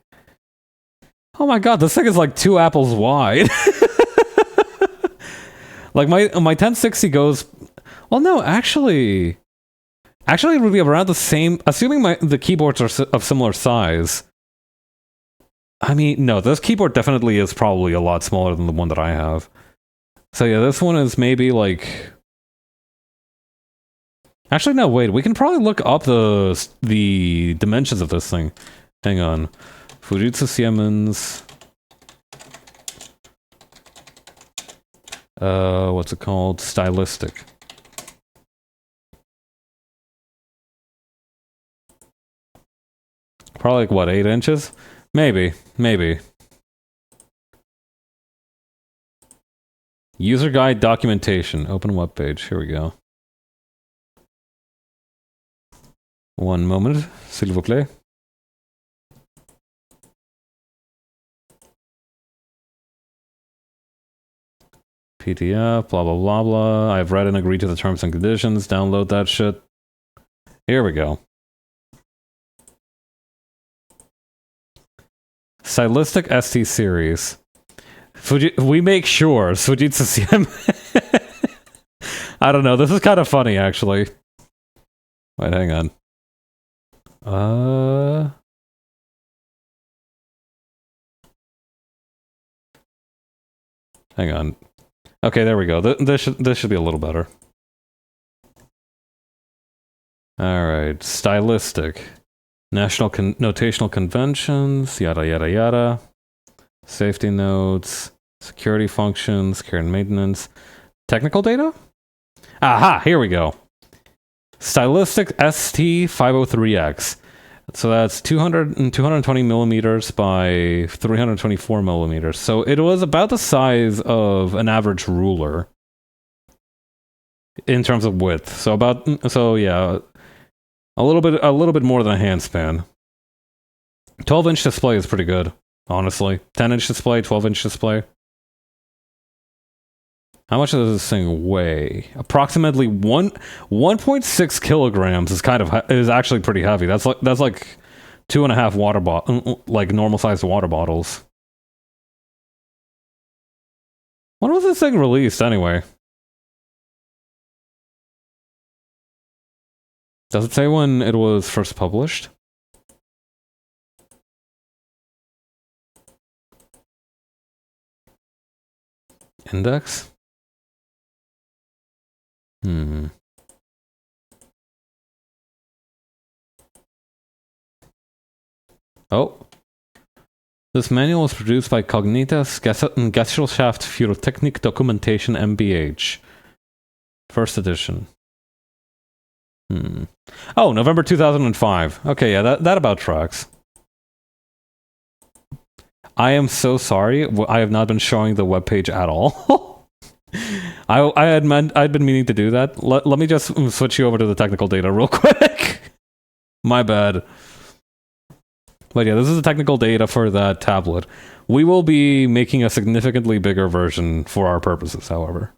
Oh my god, this thing is like 2 apples wide. Like my 1060 goes... Well, no, actually... Actually, it would be around the same... Assuming the keyboards are of similar size. I mean, no, this keyboard definitely is probably a lot smaller than the one that I have. So yeah, this one is maybe like... Actually, no, wait. We can probably look up the dimensions of this thing. Hang on. Fujitsu Siemens. What's it called? Stylistic. Probably like, what, 8 inches? Maybe. User guide documentation. Open web page. Here we go. One moment, s'il vous plaît. PDF, blah, blah, blah, blah. I've read and agreed to the terms and conditions. Download that shit. Here we go. Stylistic ST series. We make sure. Fujitsu Siemens. I don't know. This is kind of funny, actually. Wait, hang on. Hang on. Okay, there we go. This should be a little better. All right, stylistic, national notational conventions, yada yada yada, safety notes, security functions, care and maintenance, technical data. Aha! Here we go. Stylistic ST503X. So that's 220 millimeters by 324 millimeters. So it was about the size of an average ruler in terms of width. So yeah, a little bit more than a handspan. 12-inch display is pretty good, honestly. 10-inch display, 12-inch display. How much does this thing weigh? Approximately 1.6 kilograms is actually pretty heavy. That's like 2.5 water like normal sized water bottles. When was this thing released anyway? Does it say when it was first published? Index? Oh. This manual was produced by Cognitas Gesellschaft für Technik Dokumentation MBH. First edition. Oh, November 2005. Okay, yeah, that about tracks. I am so sorry. I have not been showing the webpage at all. I'd been meaning to do that. Let me just switch you over to the technical data real quick. My bad. But yeah, this is the technical data for that tablet. We will be making a significantly bigger version for our purposes, however.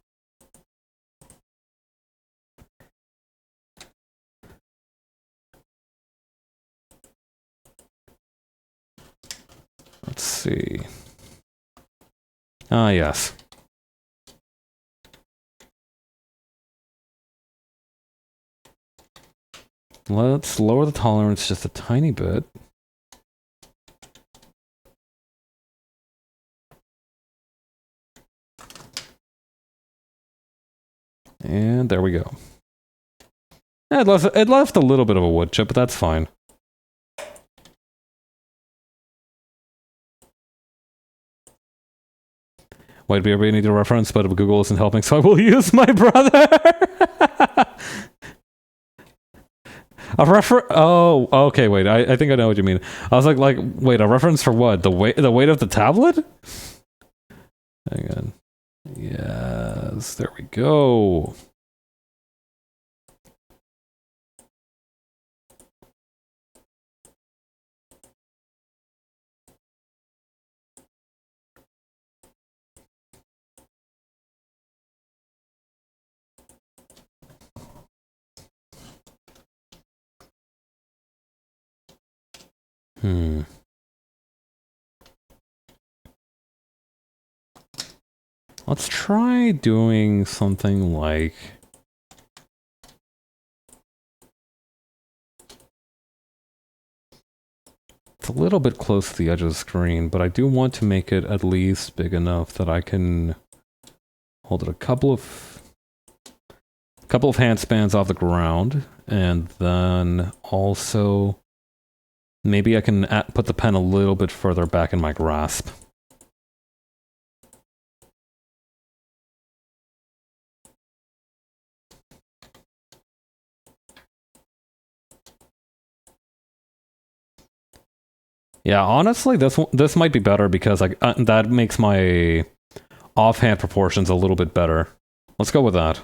Let's see. Ah, yes. Let's lower the tolerance just a tiny bit. And there we go. It left a little bit of a wood chip, but that's fine. Wait, we need a reference, but Google isn't helping, so I will use my brother. Oh, okay. Wait, I think I know what you mean. I was like, wait, a reference for what? The weight of the tablet? Hang on. Yes, there we go. Let's try doing something like... It's a little bit close to the edge of the screen, but I do want to make it at least big enough that I can hold it a couple of hand spans off the ground, and then also maybe I can put the pen a little bit further back in my grasp. Yeah, honestly, this might be better because that makes my offhand proportions a little bit better. Let's go with that.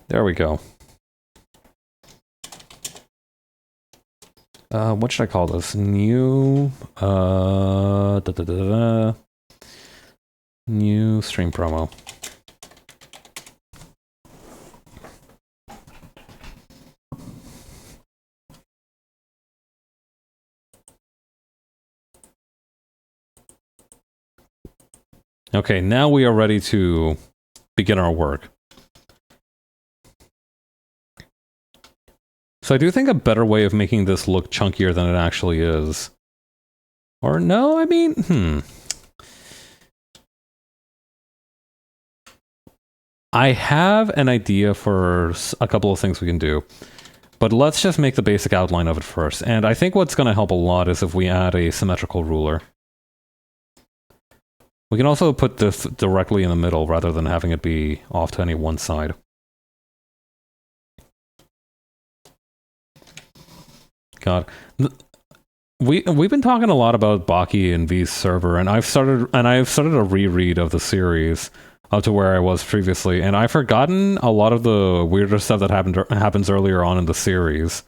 There we go. What should I call this? New, new stream promo. Okay, now we are ready to begin our work. So I do think a better way of making this look chunkier than it actually is. Or no, I mean, I have an idea for a couple of things we can do. But let's just make the basic outline of it first. And I think what's going to help a lot is if we add a symmetrical ruler. We can also put this directly in the middle rather than having it be off to any one side. God, we've been talking a lot about Baki and V's server, and I've started a reread of the series. up to where I was previously, and I've forgotten a lot of the weirder stuff that happens earlier on in the series.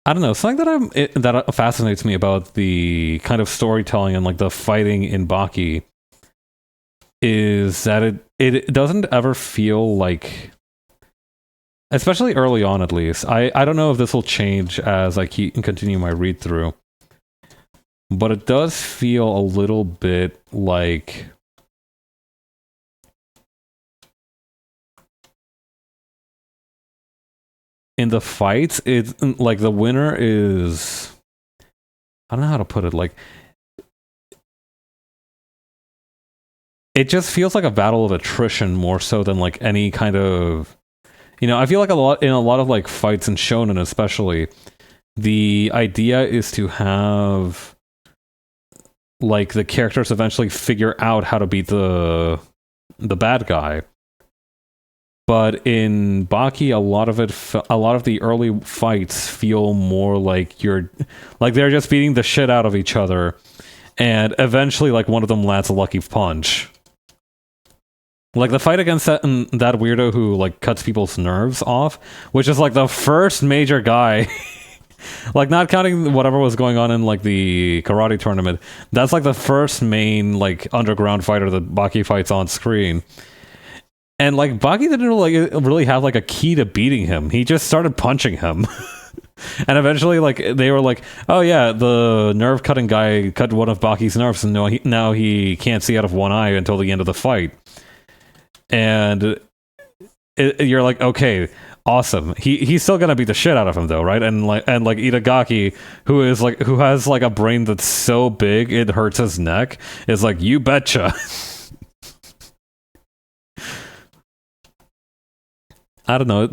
I don't know, something that fascinates me about the kind of storytelling and like the fighting in Baki is that it doesn't ever feel like, especially early on at least. I don't know if this will change as I continue my read through, but it does feel a little bit like in the fights, it's like the winner is, I don't know how to put it, like it just feels like a battle of attrition more so than like any kind of, I feel like in a lot of like fights in shonen especially, the idea is to have like the characters eventually figure out how to beat the bad guy. But in Baki, a lot of the early fights feel more like they're just beating the shit out of each other, and eventually, like one of them lands a lucky punch. Like the fight against that weirdo who like cuts people's nerves off, which is like the first major guy, like not counting whatever was going on in like the karate tournament. That's like the first main like underground fighter that Baki fights on screen. And like Baki didn't really have like a key to beating him. He just started punching him. And eventually like they were like, "Oh yeah, the nerve cutting guy cut one of Baki's nerves and now he can't see out of one eye until the end of the fight." And you're like, "Okay, awesome. He's still going to beat the shit out of him though, right?" And like Itagaki, who has like a brain that's so big it hurts his neck, is like, "You betcha." I don't know.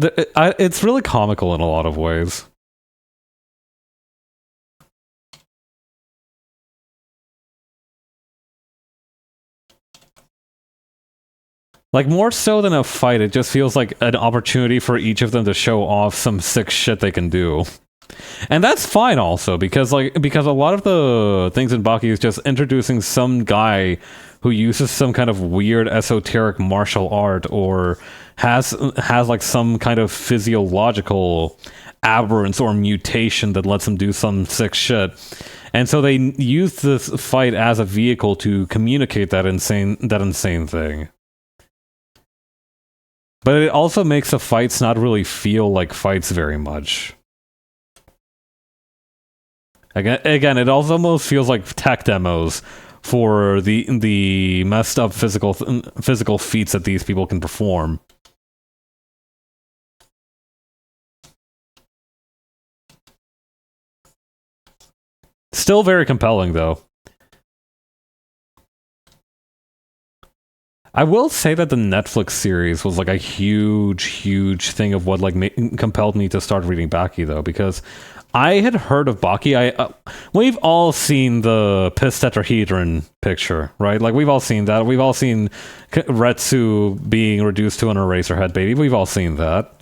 It's really comical in a lot of ways. Like, more so than a fight, it just feels like an opportunity for each of them to show off some sick shit they can do. And that's fine also, because a lot of the things in Baki is just introducing some guy who uses some kind of weird esoteric martial art or has like some kind of physiological aberrance or mutation that lets him do some sick shit. And so they use this fight as a vehicle to communicate that insane thing. But it also makes the fights not really feel like fights very much. Again, it almost feels like tech demos for the messed up physical feats that these people can perform. Still very compelling, though. I will say that the Netflix series was like a huge thing of what like compelled me to start reading Baki, though, because I had heard of Baki. We've all seen the piss tetrahedron picture, right? Like we've all seen that. We've all seen Retsu being reduced to an Eraserhead baby. We've all seen that.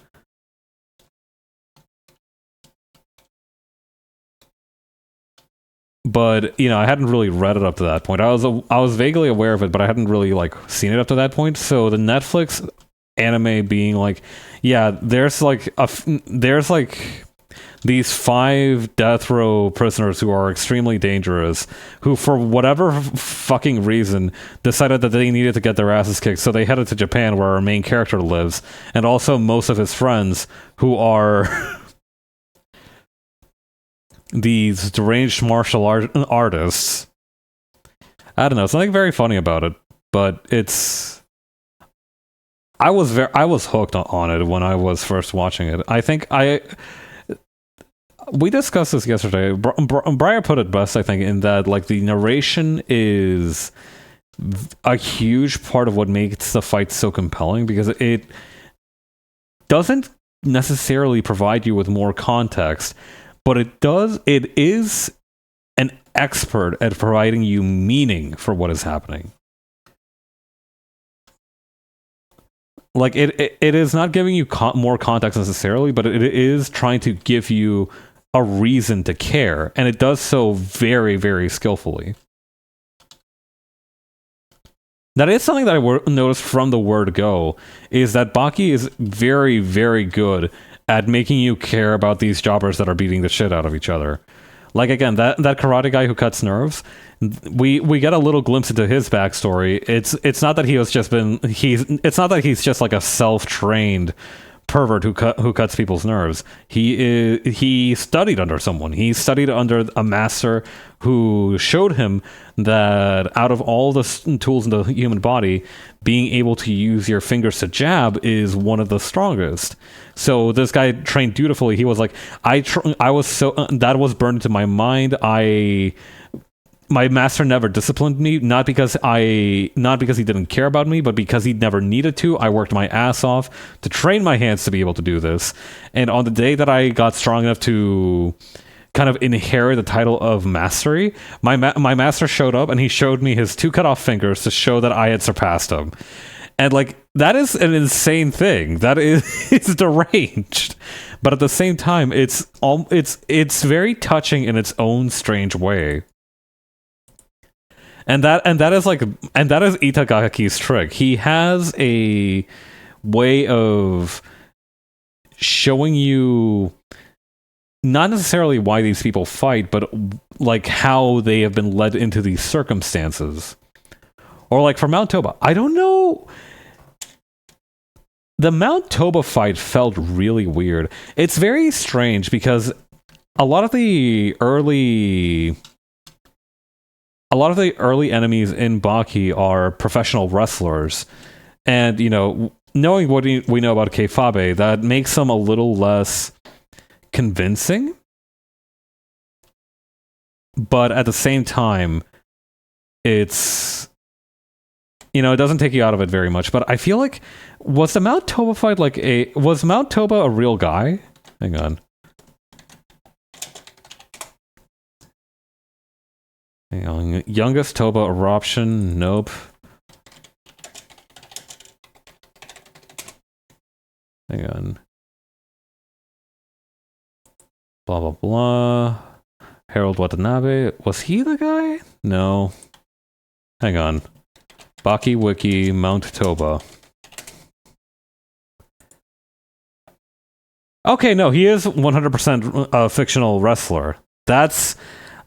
But I hadn't really read it up to that point. I was vaguely aware of it, but I hadn't really like seen it up to that point. So the Netflix anime being like, yeah, there's like these 5 death row prisoners who are extremely dangerous, who for whatever fucking reason decided that they needed to get their asses kicked, so they headed to Japan where our main character lives, and also most of his friends who are these deranged martial artists. I don't know, something very funny about it, but I was hooked on it when I was first watching it. I think we discussed this yesterday. Briar put it best, I think, in that like the narration is a huge part of what makes the fight so compelling, because it doesn't necessarily provide you with more context, but it is an expert at providing you meaning for what is happening. Like it is not giving you more context necessarily, but it is trying to give you a reason to care, and it does so very, very skillfully. That is something that I noticed from the word go, is that Baki is very, very good at making you care about these jobbers that are beating the shit out of each other. Like, again, that karate guy who cuts nerves, we get a little glimpse into his backstory. It's not that it's not that he's just like a self-trained pervert who cuts people's nerves. He studied under someone. He studied under a master who showed him that out of all the tools in the human body, being able to use your fingers to jab is one of the strongest. So this guy trained dutifully. He was like, I was so that was burned into my mind. My master never disciplined me, not because he didn't care about me, but because he never needed to. I worked my ass off to train my hands to be able to do this. And on the day that I got strong enough to kind of inherit the title of mastery, my master showed up and he showed me his 2 cut off fingers to show that I had surpassed him. And like, that is an insane thing. That is it's deranged. But at the same time, it's very touching in its own strange way. And that is Itagaki's trick. He has a way of showing you not necessarily why these people fight, but like how they have been led into these circumstances. Or like for Mount Toba, I don't know. The Mount Toba fight felt really weird. It's very strange because a lot of the early enemies in Baki are professional wrestlers. And, you know, knowing what we know about Keifabe, that makes them a little less convincing. But at the same time, it's, you know, it doesn't take you out of it very much. But I feel like, was the Mount Toba fight was Mount Toba a real guy? Hang on. Hang on. Youngest Toba eruption? Nope. Hang on. Blah, blah, blah. Harold Watanabe. Was he the guy? No. Hang on. Baki Wiki, Mount Toba. Okay, no, he is 100% a fictional wrestler.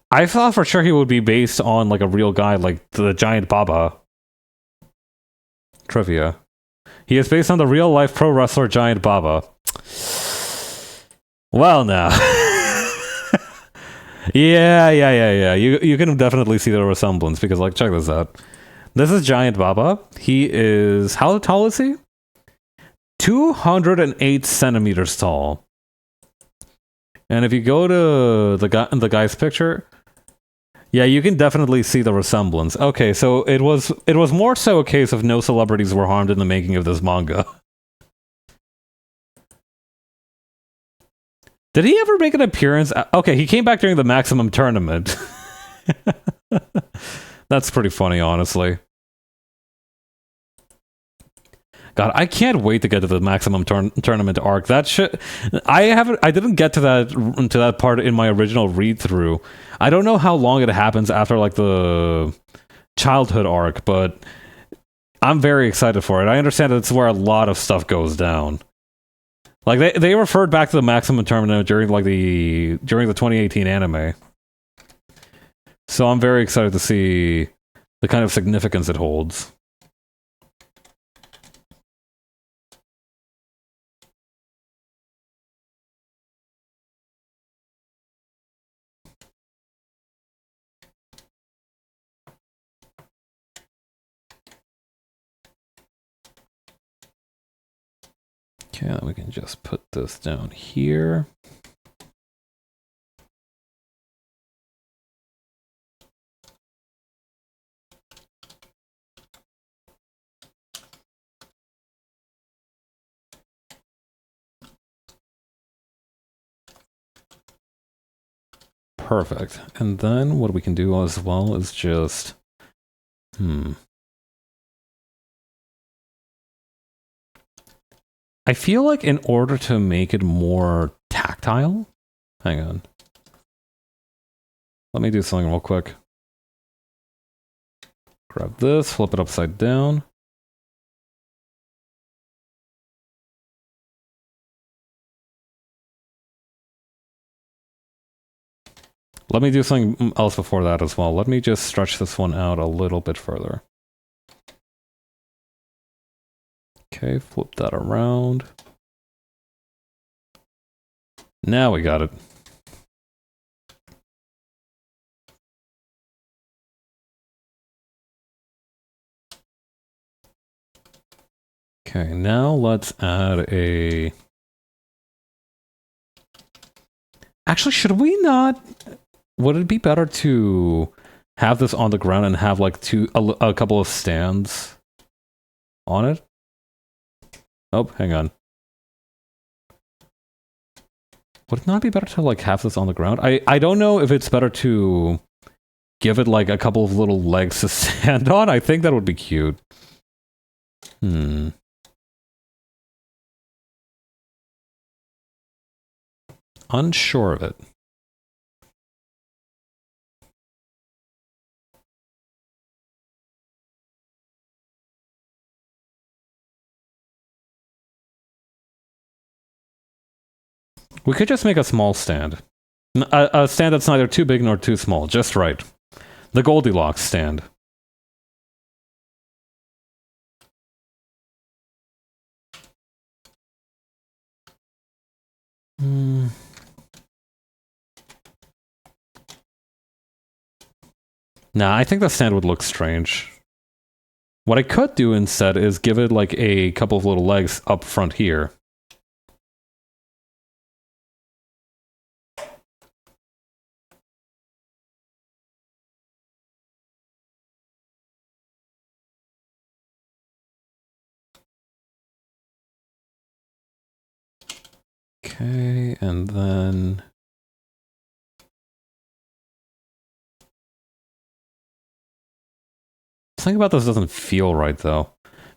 I thought for sure he would be based on like a real guy, like the Giant Baba. Trivia. He is based on the real-life pro wrestler Giant Baba. Well, now. Yeah. You can definitely see the resemblance because, like, check this out. This is Giant Baba. He is... How tall is he? 208 centimeters tall. And if you go to the guy's picture... Yeah, you can definitely see the resemblance. Okay, so it was more so a case of no celebrities were harmed in the making of this manga. Did he ever make an appearance? Okay, he came back during the Maximum Tournament. That's pretty funny, honestly. God, I can't wait to get to the Maximum Tournament arc. That shit, I didn't get to that part in my original read through. I don't know how long it happens after like the childhood arc, but I'm very excited for it. I understand that it's where a lot of stuff goes down. Like they referred back to the Maximum Tournament during the 2018 anime. So I'm very excited to see the kind of significance it holds. Okay, then we can just put this down here. Perfect. And then what we can do as well is just... I feel like in order to make it more tactile... Hang on. Let me do something real quick. Grab this, flip it upside down. Let me do something else before that as well. Let me just stretch this one out a little bit further. Okay, flip that around. Now we got it. Okay, now let's add a... Actually, should we not... Would it be better to have this on the ground and have like a couple of stands on it? Oh, hang on. Would it not be better to like have this on the ground? I don't know if it's better to give it like a couple of little legs to stand on. I think that would be cute. Unsure of it. We could just make a small stand. A stand that's neither too big nor too small, just right. The Goldilocks stand. Nah, I think the stand would look strange. What I could do instead is give it like a couple of little legs up front here. Okay, and then... Something about this doesn't feel right, though.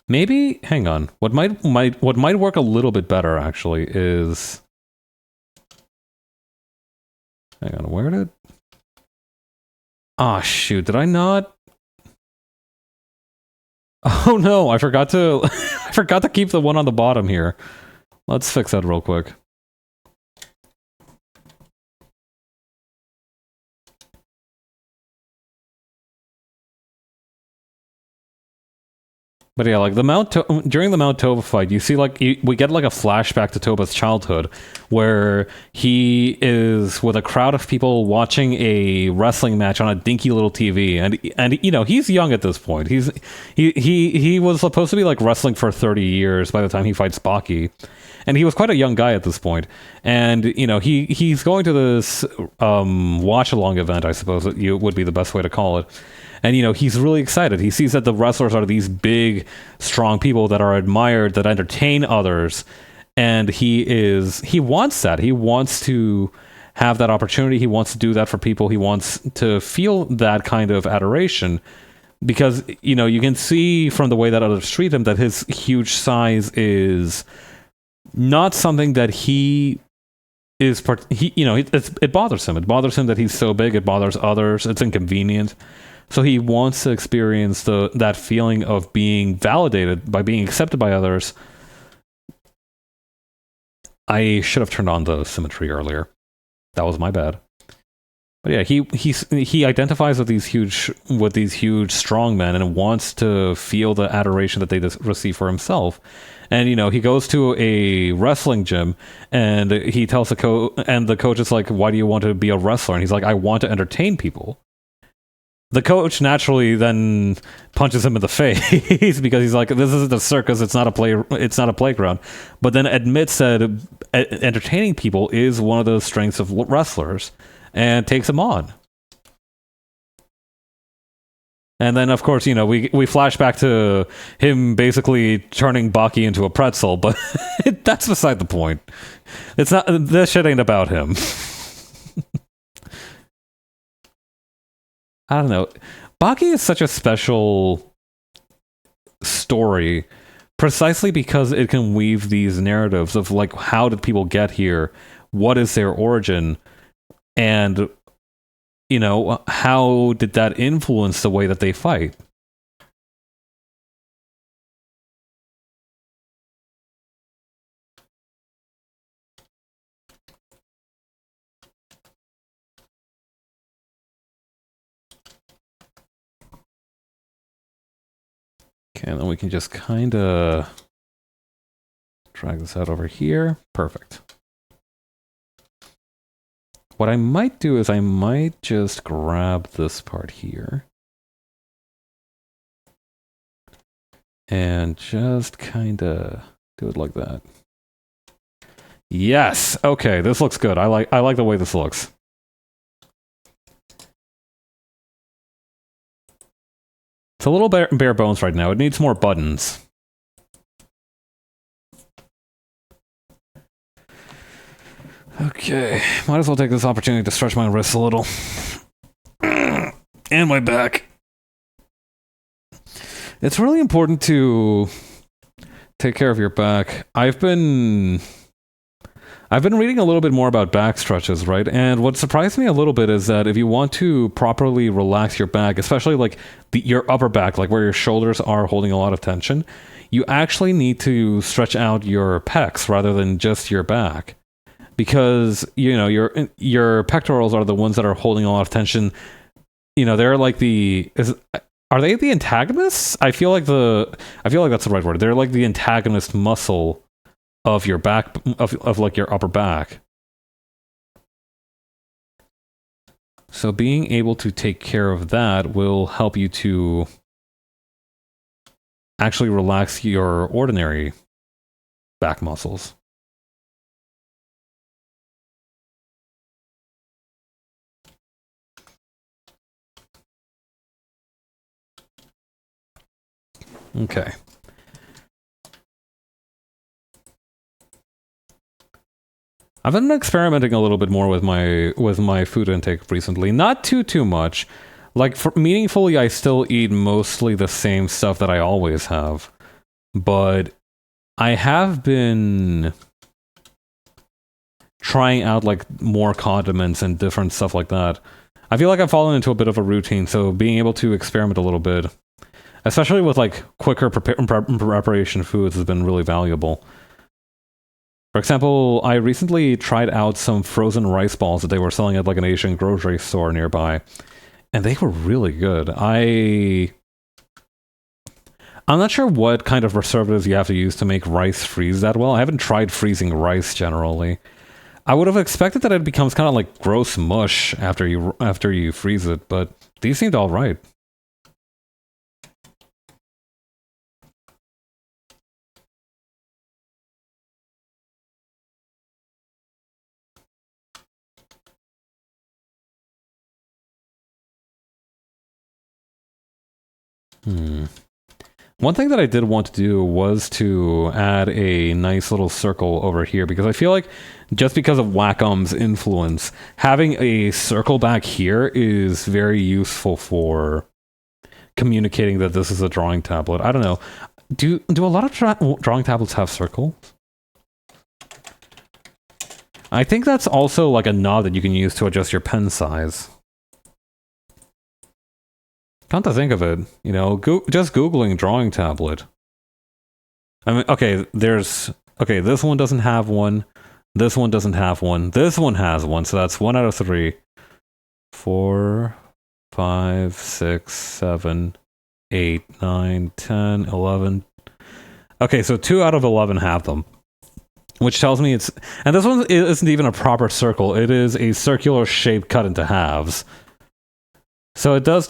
Maybe, hang on. What might work a little bit better, actually, is... Hang on, where did... Ah, shoot, did I not... Oh no, I forgot to... I forgot to keep the one on the bottom here. Let's fix that real quick. But yeah, like during the Mount Tova fight, you see like we get like a flashback to Toba's childhood, where he is with a crowd of people watching a wrestling match on a dinky little TV, and you know he's young at this point. He was supposed to be like wrestling for 30 years by the time he fights Baki, and he was quite a young guy at this point. And you know he's going to this watch along event, I suppose that would be the best way to call it. And, you know, he's really excited. He sees that the wrestlers are these big, strong people that are admired, that entertain others. And he wants that. He wants to have that opportunity. He wants to do that for people. He wants to feel that kind of adoration. Because, you know, you can see from the way that others treat him that his huge size is not something that it bothers him. It bothers him that he's so big. It bothers others. It's inconvenient. So he wants to experience that feeling of being validated by being accepted by others. I should have turned on the symmetry earlier. That was my bad. But yeah, he identifies with these huge strong men and wants to feel the adoration that they receive for himself. And you know, he goes to a wrestling gym and he tells the coach is like, "Why do you want to be a wrestler?" And he's like, "I want to entertain people." The coach naturally then punches him in the face because he's like, "This isn't a circus. It's not a playground." But then admits that entertaining people is one of the strengths of wrestlers, and takes him on. And then, of course, you know, we flash back to him basically turning Baki into a pretzel, but that's beside the point. It's not. This shit ain't about him. I don't know. Baki is such a special story precisely because it can weave these narratives of like, how did people get here? What is their origin? And, you know, how did that influence the way that they fight? Okay, and then we can just kind of drag this out over here. Perfect. What I might do is I might just grab this part here. And just kind of do it like that. Yes! Okay, this looks good. I like the way this looks. It's a little bare bones right now. It needs more buttons. Okay, might as well take this opportunity to stretch my wrists a little. And my back. It's really important to take care of your back. I've been reading a little bit more about back stretches, right? And what surprised me a little bit is that if you want to properly relax your back, especially like your upper back, like where your shoulders are holding a lot of tension, you actually need to stretch out your pecs rather than just your back. Because, you know, your pectorals are the ones that are holding a lot of tension. You know, they're like are they the antagonists? I feel like that's the right word. They're like the antagonist muscle of your back, of like your upper back. So being able to take care of that will help you to actually relax your ordinary back muscles. Okay. I've been experimenting a little bit more with my food intake recently. Not too much. Like, meaningfully, I still eat mostly the same stuff that I always have. But I have been trying out, like, more condiments and different stuff like that. I feel like I've fallen into a bit of a routine, so being able to experiment a little bit, especially with, like, quicker preparation foods, has been really valuable. For example, I recently tried out some frozen rice balls that they were selling at like an Asian grocery store nearby, and they were really good. I'm not sure what kind of preservatives you have to use to make rice freeze that well. I haven't tried freezing rice generally. I would have expected that it becomes kind of like gross mush after you freeze it, but these seemed all right. One thing that I did want to do was to add a nice little circle over here, because I feel like just because of Wacom's influence, having a circle back here is very useful for communicating that this is a drawing tablet. I don't know. Do a lot of drawing tablets have circles? I think that's also like a knob that you can use to adjust your pen size. Come to think of it, you know, just Googling drawing tablet. I mean, okay, this one doesn't have one. This one doesn't have one. This one has one, so that's 1 out of 3. 4, 5, 6, 7, 8, 9, 10, 11. Okay, so 2 out of 11 have them. Which tells me it's... And this one isn't even a proper circle. It is a circular shape cut into halves. So that does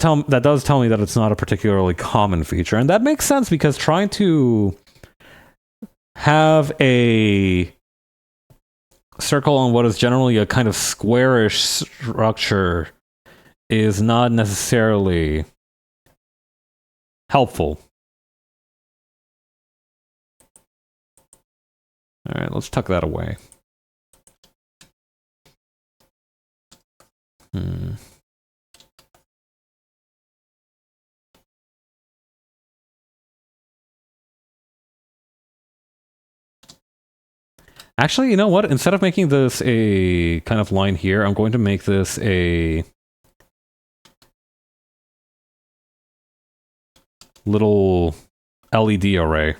tell me that it's not a particularly common feature. And that makes sense, because trying to have a circle on what is generally a kind of squarish structure is not necessarily helpful. All right, let's tuck that away. Actually, you know what? Instead of making this a kind of line here, I'm going to make this a little LED array.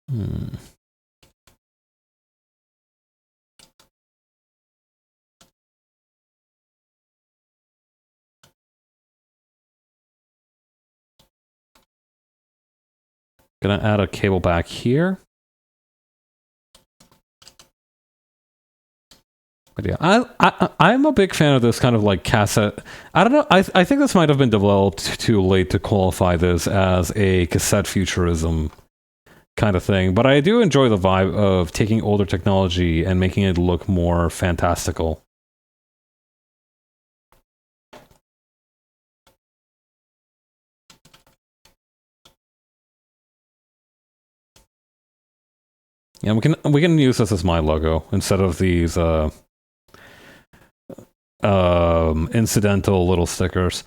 Hmm. Gonna add a cable back here. But yeah, I'm a big fan of this kind of like cassette. I don't know. I think this might have been developed too late to qualify this as a cassette futurism kind of thing. But I do enjoy the vibe of taking older technology and making it look more fantastical. Yeah, we can use this as my logo instead of these incidental little stickers.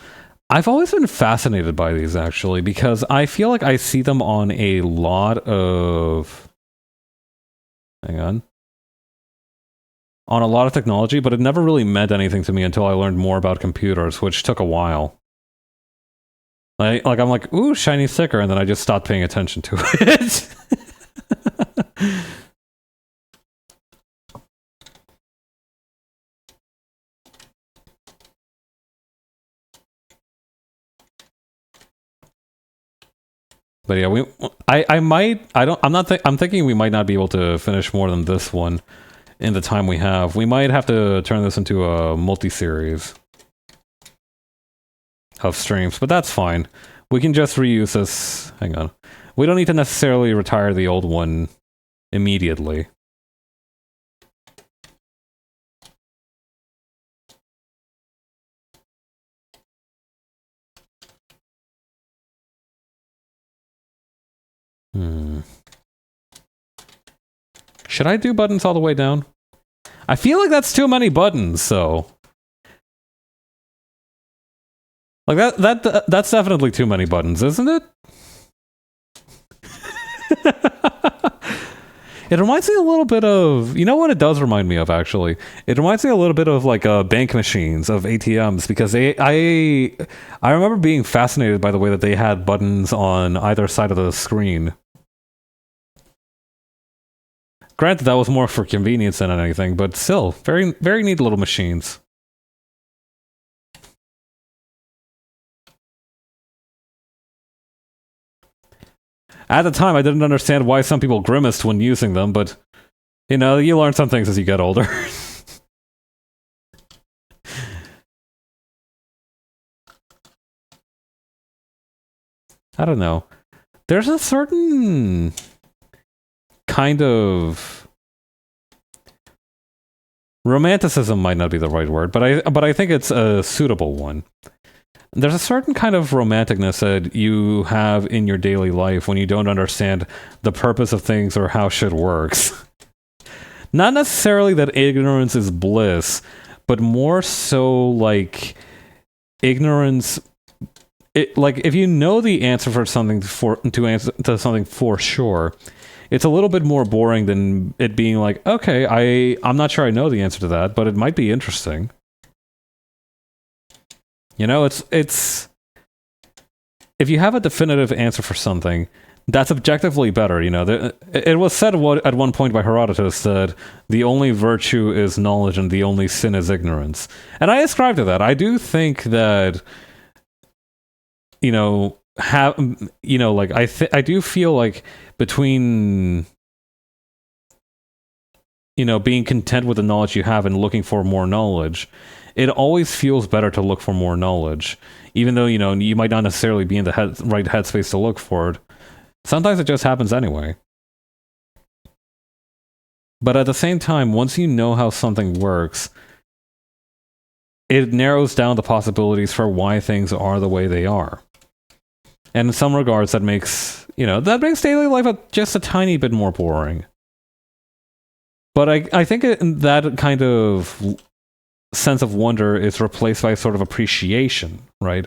I've always been fascinated by these actually because I feel like I see them on a lot of on a lot of technology, but it never really meant anything to me until I learned more about computers, which took a while. Like I'm like, ooh, shiny sticker, and then I just stopped paying attention to it. But yeah, I'm thinking we might not be able to finish more than this one in the time we have. We might have to turn this into a multi-series of streams, but that's fine. We can just reuse this. Hang on. We don't need to necessarily retire the old one immediately. Should I do buttons all the way down? I feel like that's too many buttons, so... Like, that's definitely too many buttons, isn't it? It reminds me a little bit of... You know what it does remind me of, actually? It reminds me a little bit of, like, bank machines, of ATMs, because I remember being fascinated by the way that they had buttons on either side of the screen. Granted, that was more for convenience than anything, but still, very, very neat little machines. At the time, I didn't understand why some people grimaced when using them, but, you know, you learn some things as you get older. I don't know. There's a certain kind of romanticism might not be the right word, but I think it's a suitable one. There's a certain kind of romanticness that you have in your daily life when you don't understand the purpose of things or how shit works. Not necessarily that ignorance is bliss, but more so like ignorance. Like if you know the answer for something to something for sure, it's a little bit more boring than it being like, okay, I'm not sure I know the answer to that, but it might be interesting. You know, it's if you have a definitive answer for something, that's objectively better. You know, it was said at one point by Herodotus that the only virtue is knowledge and the only sin is ignorance. And I ascribe to that. I do think that, you know, like I do feel like between, you know, being content with the knowledge you have and looking for more knowledge, it always feels better to look for more knowledge, even though, you know, you might not necessarily be in the right headspace to look for it. Sometimes it just happens anyway. But at the same time, once you know how something works, it narrows down the possibilities for why things are the way they are. And in some regards, that makes daily life just a tiny bit more boring. But I think that kind of sense of wonder is replaced by sort of appreciation, right?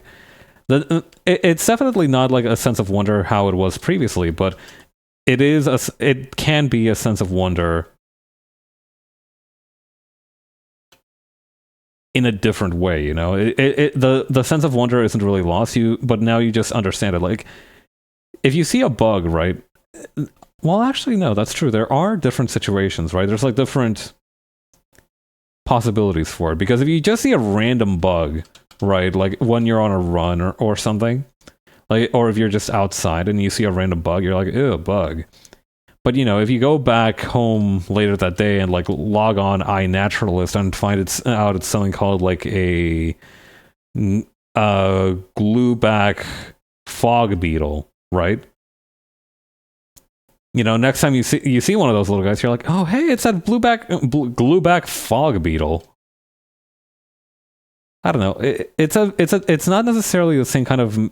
It's definitely not like a sense of wonder how it was previously, but it can be a sense of wonder in a different way, you know? The sense of wonder isn't really lost, but now you just understand it. Like, if you see a bug, right? Well, actually, no, that's true. There are different situations, right? There's like different possibilities for it. Because if you just see a random bug, right, like when you're on a run or something, like, or if you're just outside and you see a random bug, you're like, ew, bug. But you know, if you go back home later that day and like log on iNaturalist and find it's something called like a glueback fog beetle, right? You know, next time you see one of those little guys, you're like, oh hey, it's that glueback fog beetle. I don't know. It's not necessarily the same kind of.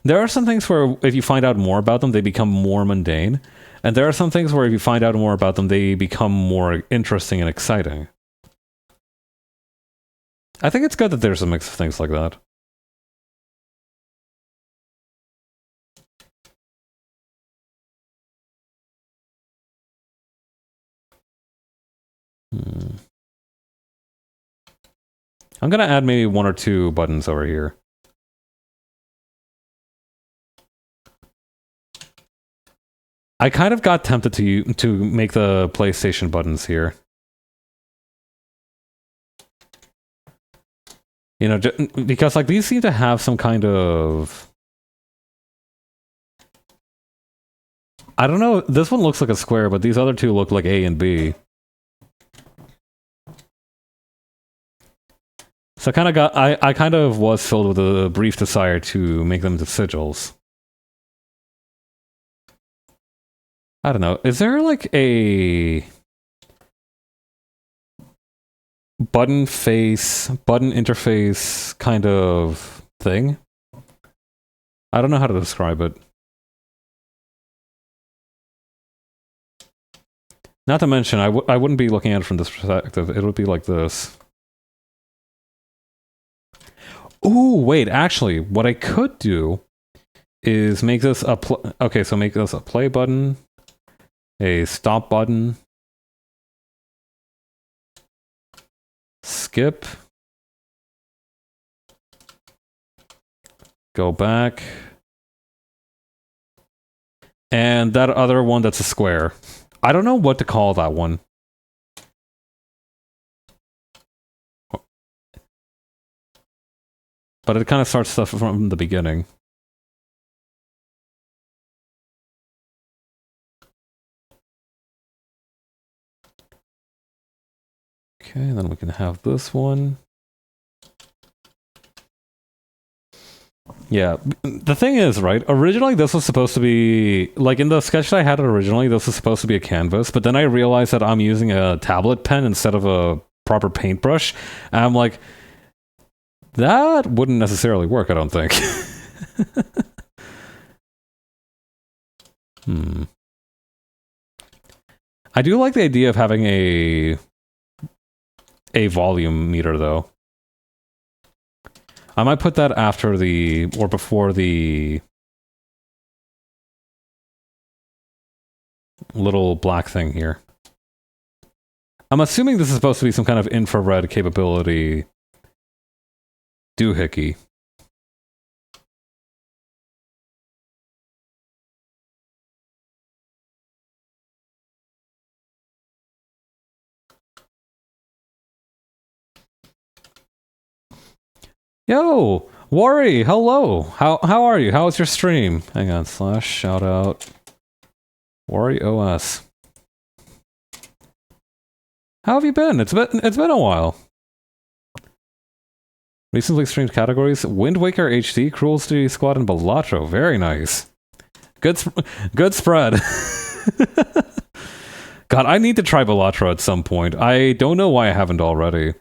There are some things where if you find out more about them, they become more mundane, and there are some things where if you find out more about them, they become more interesting and exciting. I think it's good that there's a mix of things like that. I'm gonna add maybe 1 or 2 buttons over here. I kind of got tempted to make the PlayStation buttons here. You know, because like these seem to have some kind of... I don't know, this one looks like a square, but these other two look like A and B. So I kind of was filled with a brief desire to make them into sigils. I don't know, is there like a button face, button interface kind of thing? I don't know how to describe it. Not to mention, I wouldn't be looking at it from this perspective. It would be like this. Ooh, wait, actually, what I could do is make this a okay, so make this a play button, a stop button, skip, go back, and that other one that's a square. I don't know what to call that one. But it kind of starts stuff from the beginning. Okay, then we can have this one. Yeah, the thing is, right, originally this was supposed to be, like in the sketch that I had originally, this was supposed to be a canvas, but then I realized that I'm using a tablet pen instead of a proper paintbrush, and I'm like, that wouldn't necessarily work, I don't think. I do like the idea of having a volume meter, though. I might put that after the, or before the little black thing here. I'm assuming this is supposed to be some kind of infrared capability doohickey. Yo, Worry, hello. How are you? How was your stream? Hang on, / shout out Worry OS. How have you been? It's been a while. Recently streamed categories: Wind Waker HD, Cruelty Squad, and Balatro. Very nice. Good spread. God, I need to try Balatro at some point. I don't know why I haven't already.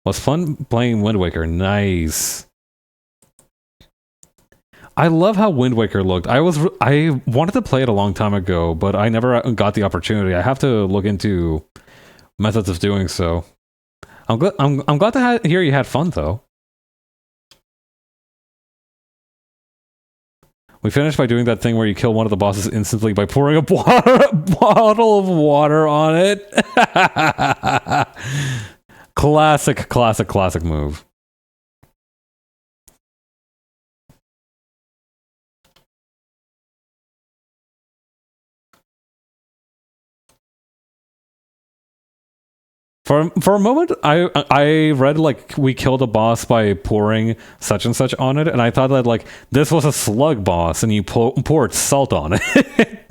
Was fun playing Wind Waker. Nice. I love how Wind Waker looked. I wanted to play it a long time ago, but I never got the opportunity. I have to look into methods of doing so. I'm glad to hear you had fun, though. We finished by doing that thing where you kill one of the bosses instantly by pouring a bottle of water on it. Classic move. For a moment, I read like we killed a boss by pouring such and such on it, and I thought that like this was a slug boss, and you poured salt on it.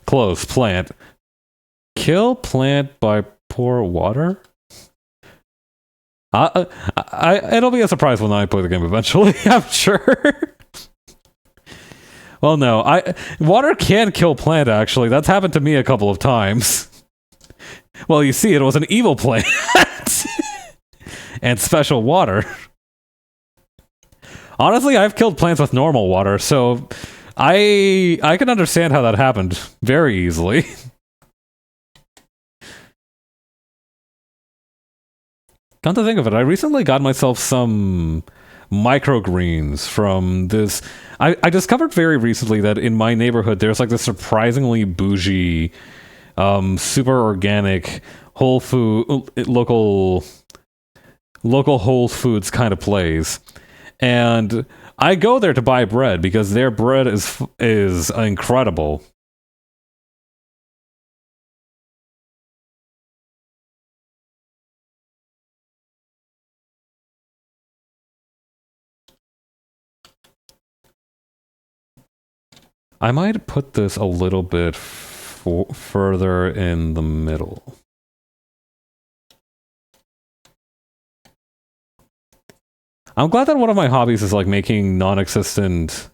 Close plant. Kill plant by pour water. It'll be a surprise when I play the game eventually. I'm sure. Well, no, water can kill plant. Actually, that's happened to me a couple of times. Well, you see, it was an evil plant and special water. Honestly, I've killed plants with normal water, so I can understand how that happened very easily. Come to think of it, I recently got myself some microgreens from this. I discovered very recently that in my neighborhood there's like this surprisingly bougie, super organic, whole food, local Whole Foods kind of place, and I go there to buy bread because their bread is incredible. I might put this a little bit further in the middle. I'm glad that one of my hobbies is like making non-existent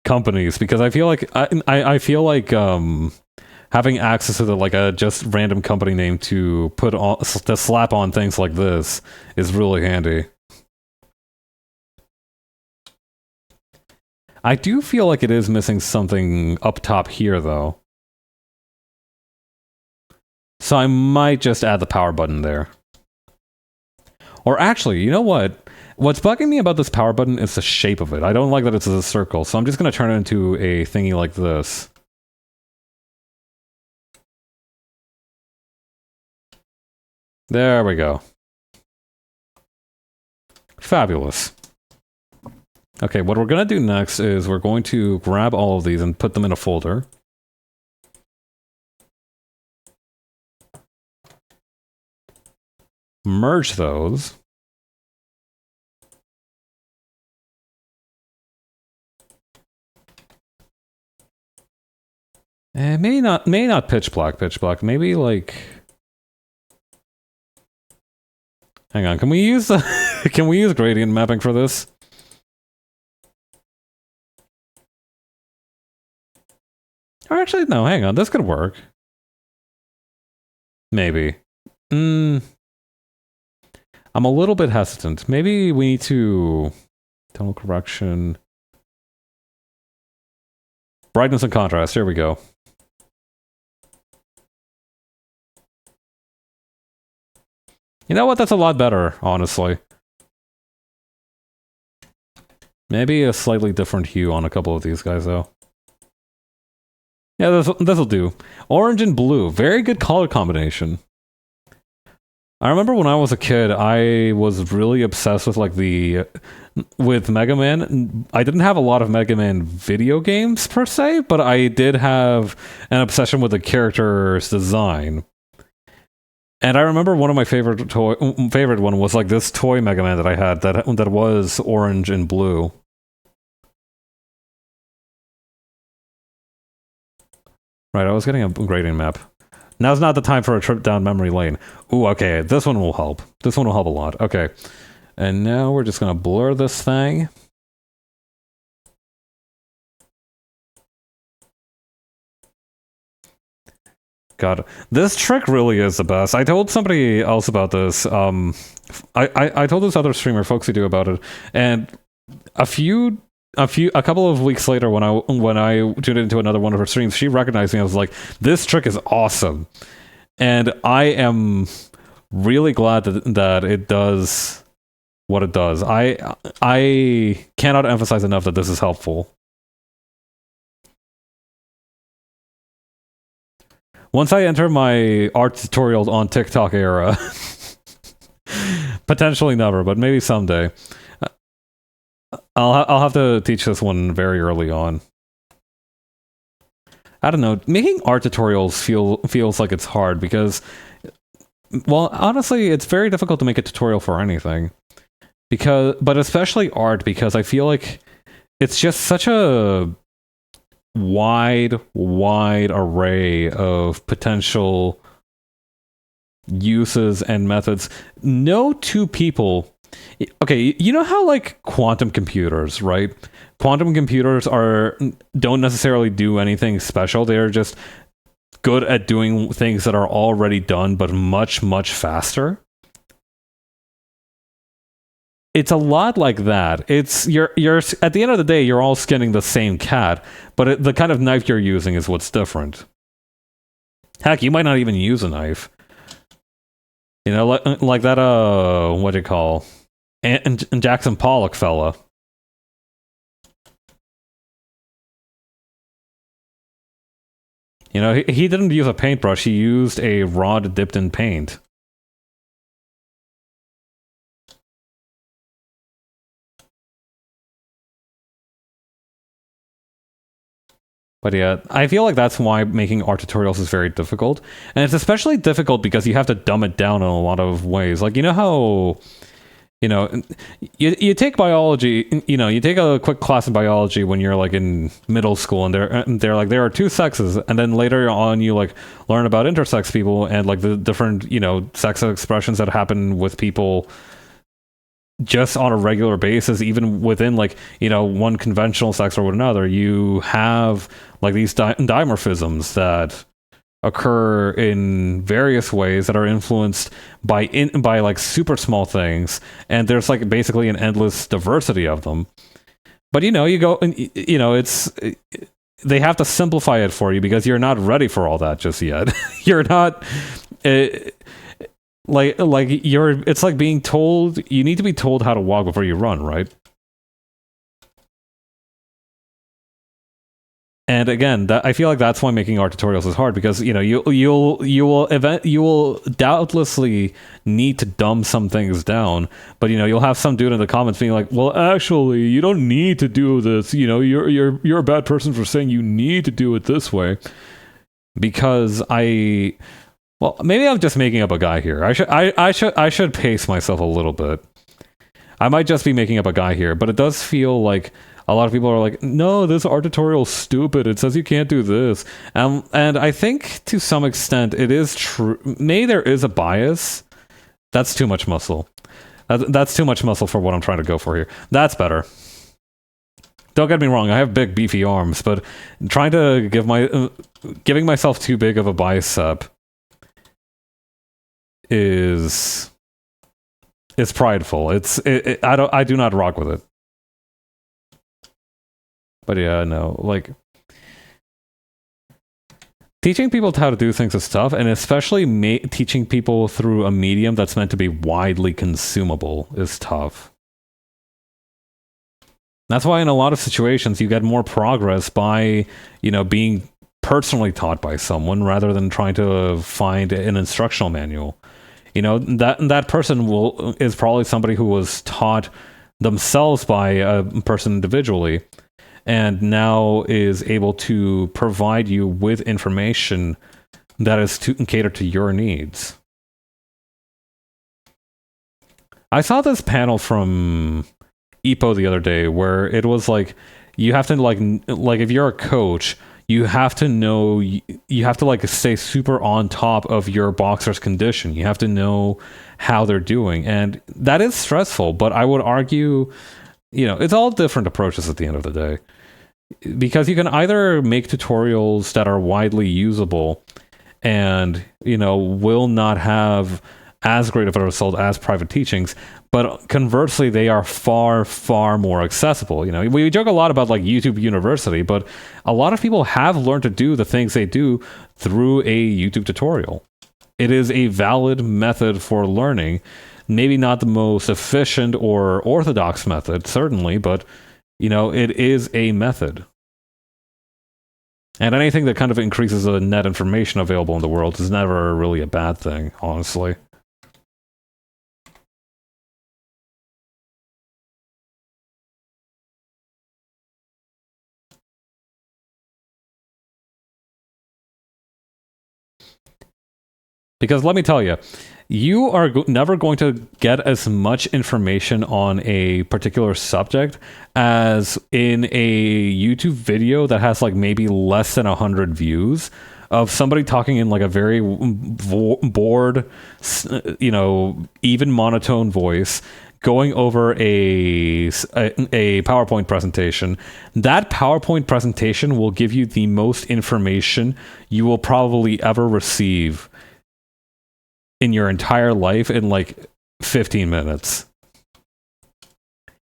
companies because I feel like I feel like having access to like a just random company name to put on to slap on things like this is really handy. I do feel like it is missing something up top here, though. So I might just add the power button there. Or actually, you know what? What's bugging me about this power button is the shape of it. I don't like that it's a circle, so I'm just going to turn it into a thingy like this. There we go. Fabulous. Okay, what we're going to do next is we're going to grab all of these and put them in a folder. Merge those. And may not pitch black, maybe like... Hang on, can we use can we use gradient mapping for this? Or actually, no, hang on, this could work. Maybe. I'm a little bit hesitant. Maybe we need to... Tonal correction. Brightness and contrast, here we go. You know what, that's a lot better, honestly. Maybe a slightly different hue on a couple of these guys, though. Yeah, this'll do. Orange and blue, very good color combination. I remember when I was a kid, I was really obsessed with like with Mega Man. I didn't have a lot of Mega Man video games per se, but I did have an obsession with the character's design. And I remember one of my favorite one was like this toy Mega Man that I had that was orange and blue. Right, I was getting a grading map. Now's not the time for a trip down memory lane. Ooh, okay, this one will help. This one will help a lot. Okay. And now we're just gonna blur this thing. God, this trick really is the best. I told somebody else about this. I told this other streamer, Folksy Do, about it, and a couple of weeks later, when I tuned into another one of her streams, she recognized me. I was like, "This trick is awesome," and I am really glad that it does what it does. I cannot emphasize enough that this is helpful. Once I enter my art tutorial on TikTok era, potentially never, but maybe someday. I'll have to teach this one very early on. I don't know. Making art tutorials feels like it's hard because, well, honestly, it's very difficult to make a tutorial for anything. But especially art, because I feel like it's just such a wide array of potential uses and methods. No two people. Okay, you know how like quantum computers, right? Quantum computers don't necessarily do anything special. They're just good at doing things that are already done, but much faster. It's a lot like that. You're at the end of the day, you're all skinning the same cat, but the kind of knife you're using is what's different. Heck, you might not even use a knife. You know, like that. What do you call? And Jackson Pollock fella. You know, he didn't use a paintbrush. He used a rod dipped in paint. But yeah, I feel like that's why making art tutorials is very difficult. And it's especially difficult because you have to dumb it down in a lot of ways. Like, you know how, you know, you take biology, you know, you take a quick class in biology when you're like in middle school and they're like, there are two sexes. And then later on you like learn about intersex people and like the different, you know, sex expressions that happen with people just on a regular basis, even within like, you know, one conventional sex or another, you have like these dimorphisms that occur in various ways that are influenced by like super small things, and there's like basically an endless diversity of them. But you know, you go and you know, they have to simplify it for you because you're not ready for all that just yet. You're not. Like it's like being told you need to be told how to walk before you run, right? And again, I feel like that's why making art tutorials is hard because you know you will doubtlessly need to dumb some things down, but you know you'll have some dude in the comments being like, "Well, actually, you don't need to do this. You know, you're a bad person for saying you need to do it this way." Because well, maybe I'm just making up a guy here. I should pace myself a little bit. I might just be making up a guy here, but it does feel like a lot of people are like, "No, this art tutorial is stupid. It says you can't do this." And I think to some extent it is true. Maybe there is a bias. That's too much muscle. That's too much muscle for what I'm trying to go for here. That's better. Don't get me wrong. I have big, beefy arms, but trying to giving myself too big of a bicep is prideful. I do not rock with it. But yeah, no, like teaching people how to do things is tough, and especially teaching people through a medium that's meant to be widely consumable is tough. That's why in a lot of situations you get more progress by, you know, being personally taught by someone rather than trying to find an instructional manual. You know, that person is probably somebody who was taught themselves by a person individually and now is able to provide you with information that is to cater to your needs. I saw this panel from EPO the other day where it was like you have to like if you're a coach, you have to know, you have to like stay super on top of your boxer's condition. You have to know how they're doing. And that is stressful, but I would argue, you know, it's all different approaches at the end of the day. Because you can either make tutorials that are widely usable and, you know, will not have as great of a result as private teachings, but conversely, they are far more accessible. You know, we joke a lot about like YouTube University, but a lot of people have learned to do the things they do through a YouTube tutorial. It is a valid method for learning. Maybe not the most efficient or orthodox method, certainly, but, you know, it is a method. And anything that kind of increases the net information available in the world is never really a bad thing, honestly. Because let me tell you, you are never going to get as much information on a particular subject as in a YouTube video that has like maybe less than 100 views of somebody talking in like a very bored, even monotone voice, going over a PowerPoint presentation. That PowerPoint presentation will give you the most information you will probably ever receive in your entire life in like 15 minutes.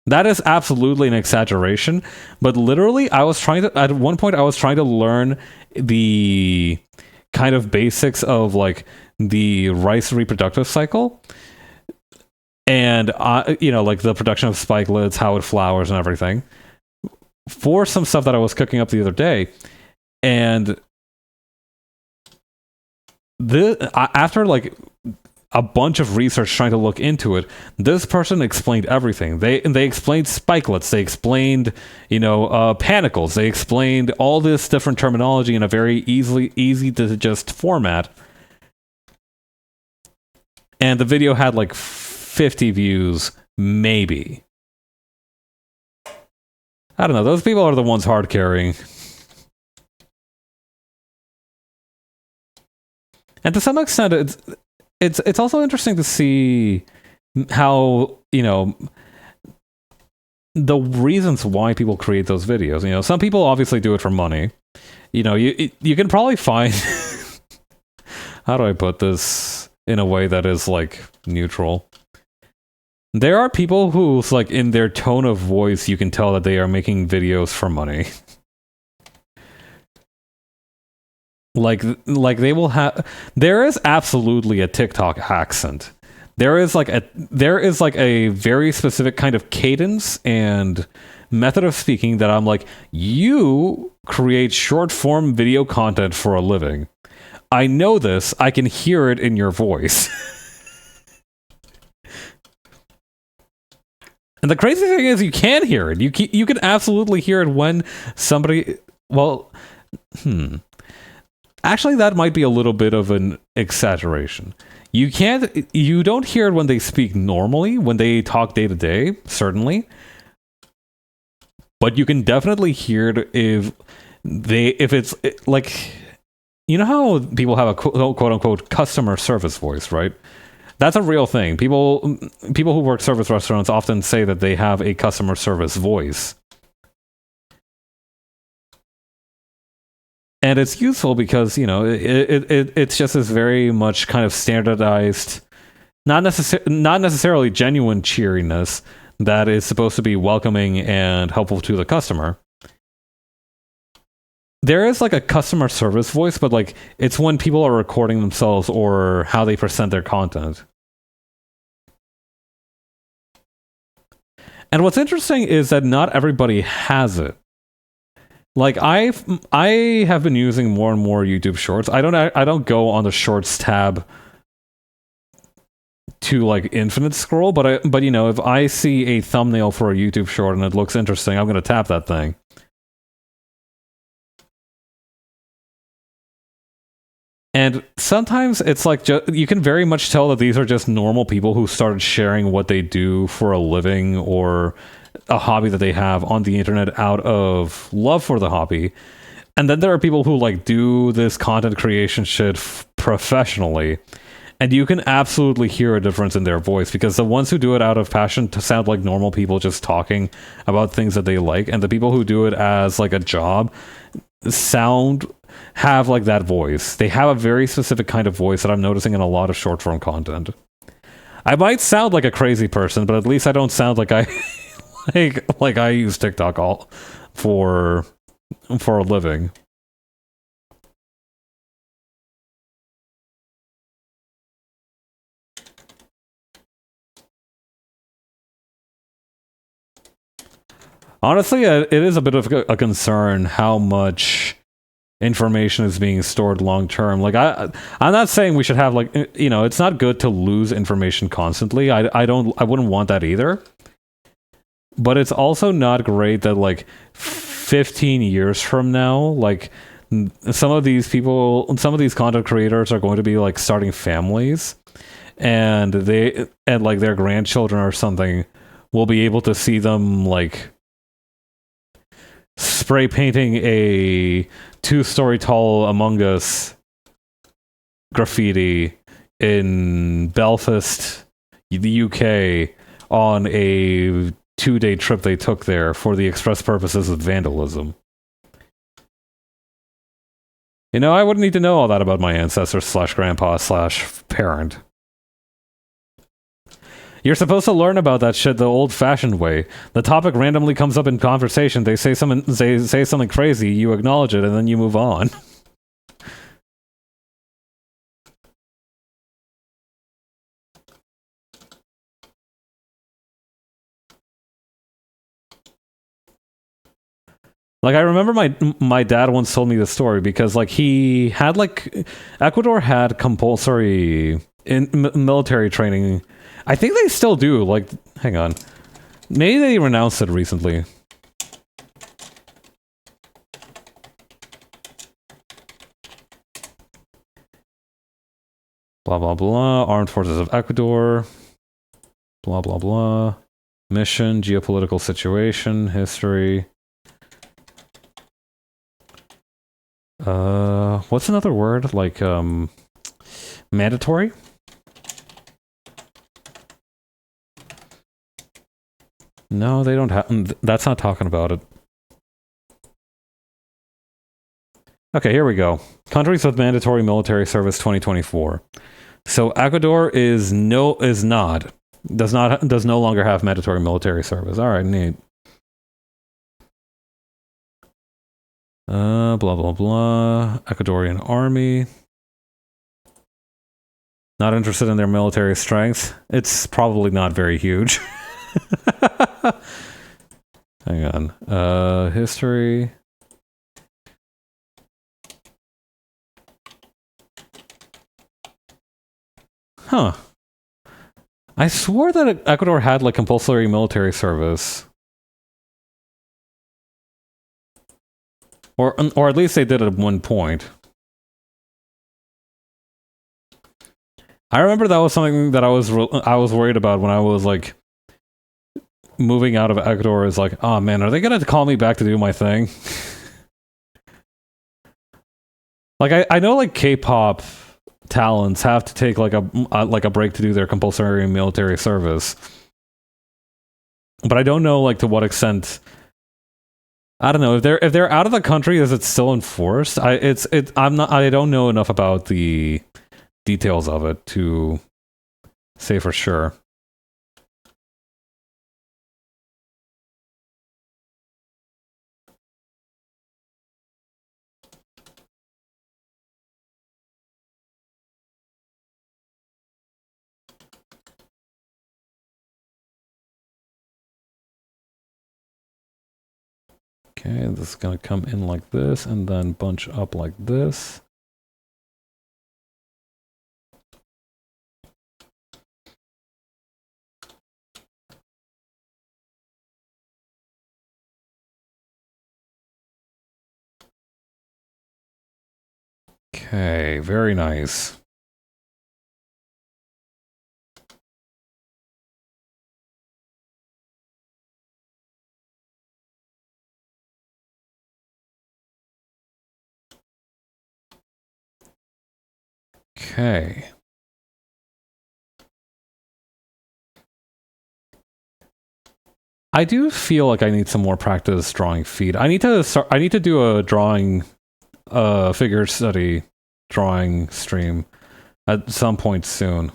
That is absolutely an exaggeration, but literally at one point I was trying to learn the kind of basics of like the rice reproductive cycle, and like the production of spikelets, how it flowers and everything, for some stuff that I was cooking up the other day. And after like a bunch of research trying to look into it, this person explained everything. They explained spikelets, they explained panicles, they explained all this different terminology in a very easy to digest format. And the video had like 50 views, maybe. I don't know. Those people are the ones hard carrying. And to some extent, it's also interesting to see how, the reasons why people create those videos. Some people obviously do it for money. You can probably find how do I put this in a way that is like neutral? There are people who's like, in their tone of voice, you can tell that they are making videos for money. Like they will have. There is absolutely a TikTok accent. There is like a very specific kind of cadence and method of speaking that I'm like, you create short form video content for a living. I know this. I can hear it in your voice. And the crazy thing is, you can hear it. You can absolutely hear it when somebody. Well, actually, that might be a little bit of an exaggeration. You don't hear it when they speak normally, when they talk day to day, certainly. But you can definitely hear it if it's like, how people have a quote unquote customer service voice, right? That's a real thing. People who work service restaurants often say that they have a customer service voice. And it's useful because, it's just this very much kind of standardized, not necessarily genuine cheeriness that is supposed to be welcoming and helpful to the customer. There is like a customer service voice, but like it's when people are recording themselves or how they present their content. And what's interesting is that not everybody has it. Like I have been using more and more YouTube Shorts. I don't go on the Shorts tab to like infinite scroll, but if I see a thumbnail for a YouTube short and it looks interesting, I'm going to tap that thing. And sometimes it's like you can very much tell that these are just normal people who started sharing what they do for a living or a hobby that they have on the internet out of love for the hobby. And then there are people who like do this content creation shit professionally. And you can absolutely hear a difference in their voice, because the ones who do it out of passion to sound like normal people just talking about things that they like, and the people who do it as like a job have like that voice. They have a very specific kind of voice that I'm noticing in a lot of short form content. I might sound like a crazy person, but at least I don't sound like I like I use TikTok all for a living. Honestly, it is a bit of a concern how much information is being stored long term. Like I'm not saying we should have like, it's not good to lose information constantly. I wouldn't want that either. But it's also not great that like 15 years from now, like some of these people, some of these content creators are going to be like starting families, and like their grandchildren or something will be able to see them like spray painting a 2-story tall Among Us graffiti in Belfast, the UK, on a 2-day trip they took there for the express purposes of vandalism. You know, I wouldn't need to know all that about my ancestors slash grandpa slash parent. You're supposed to learn about that shit the old-fashioned way. The topic randomly comes up in conversation. They say something crazy, you acknowledge it, and then you move on. Like, I remember my dad once told me this story because, like, he had, like, Ecuador had compulsory military training. I think they still do. Like, hang on. Maybe they renounced it recently. Blah, blah, blah. Armed Forces of Ecuador. Blah, blah, blah. Mission, geopolitical situation, history. What's another word? Like, mandatory? No, they don't have... That's not talking about it. Okay, here we go. Countries with mandatory military service 2024. So Ecuador does no longer have mandatory military service. All right, neat. Blah, blah, blah. Ecuadorian army. Not interested in their military strength. It's probably not very huge. Hang on. History. Huh. I swore that Ecuador had, like, compulsory military service. Or at least they did at one point. I remember that was something that I was worried about when I was, like, moving out of Ecuador. Is like, oh man, are they gonna call me back to do my thing? Like, I know, like, K-pop talents have to take like a break to do their compulsory military service, but I don't know, like, to what extent. I don't know if they're out of the country, is it still enforced? I don't know enough about the details of it to say for sure. Okay, this is gonna come in like this and then bunch up like this. Okay, very nice. Okay. I do feel like I need some more practice drawing feet. I need to do a drawing figure study drawing stream at some point soon.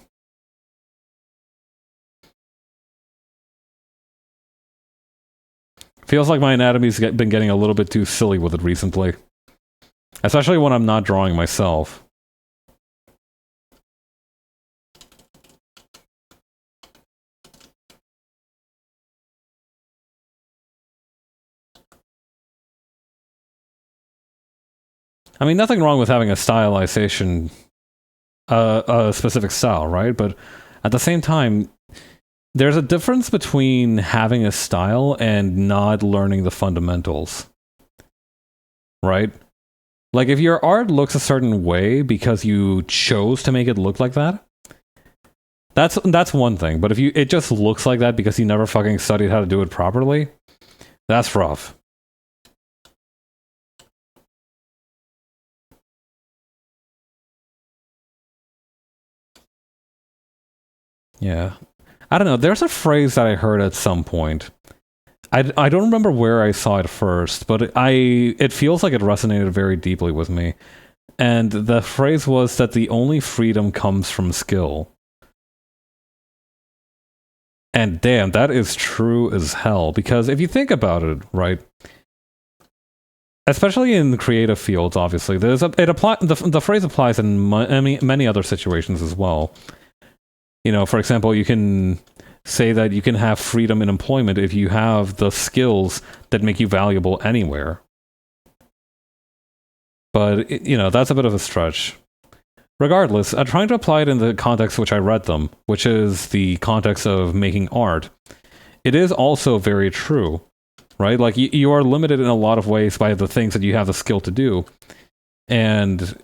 Feels like my anatomy's been getting a little bit too silly with it recently. Especially when I'm not drawing myself. I mean, nothing wrong with having a stylization, a specific style, right? But at the same time, there's a difference between having a style and not learning the fundamentals, right? Like, if your art looks a certain way because you chose to make it look like that, that's one thing. But if it just looks like that because you never fucking studied how to do it properly, that's rough. Yeah. I don't know. There's a phrase that I heard at some point. I don't remember where I saw it first, but it feels like it resonated very deeply with me. And the phrase was that the only freedom comes from skill. And damn, that is true as hell. Because if you think about it, right? Especially in the creative fields, obviously, the phrase applies in many other situations as well. You know, for example, you can say that you can have freedom in employment if you have the skills that make you valuable anywhere. But, you know, that's a bit of a stretch. Regardless, I'm trying to apply it in the context which I read them, which is the context of making art. It is also very true, right? Like, you are limited in a lot of ways by the things that you have the skill to do. And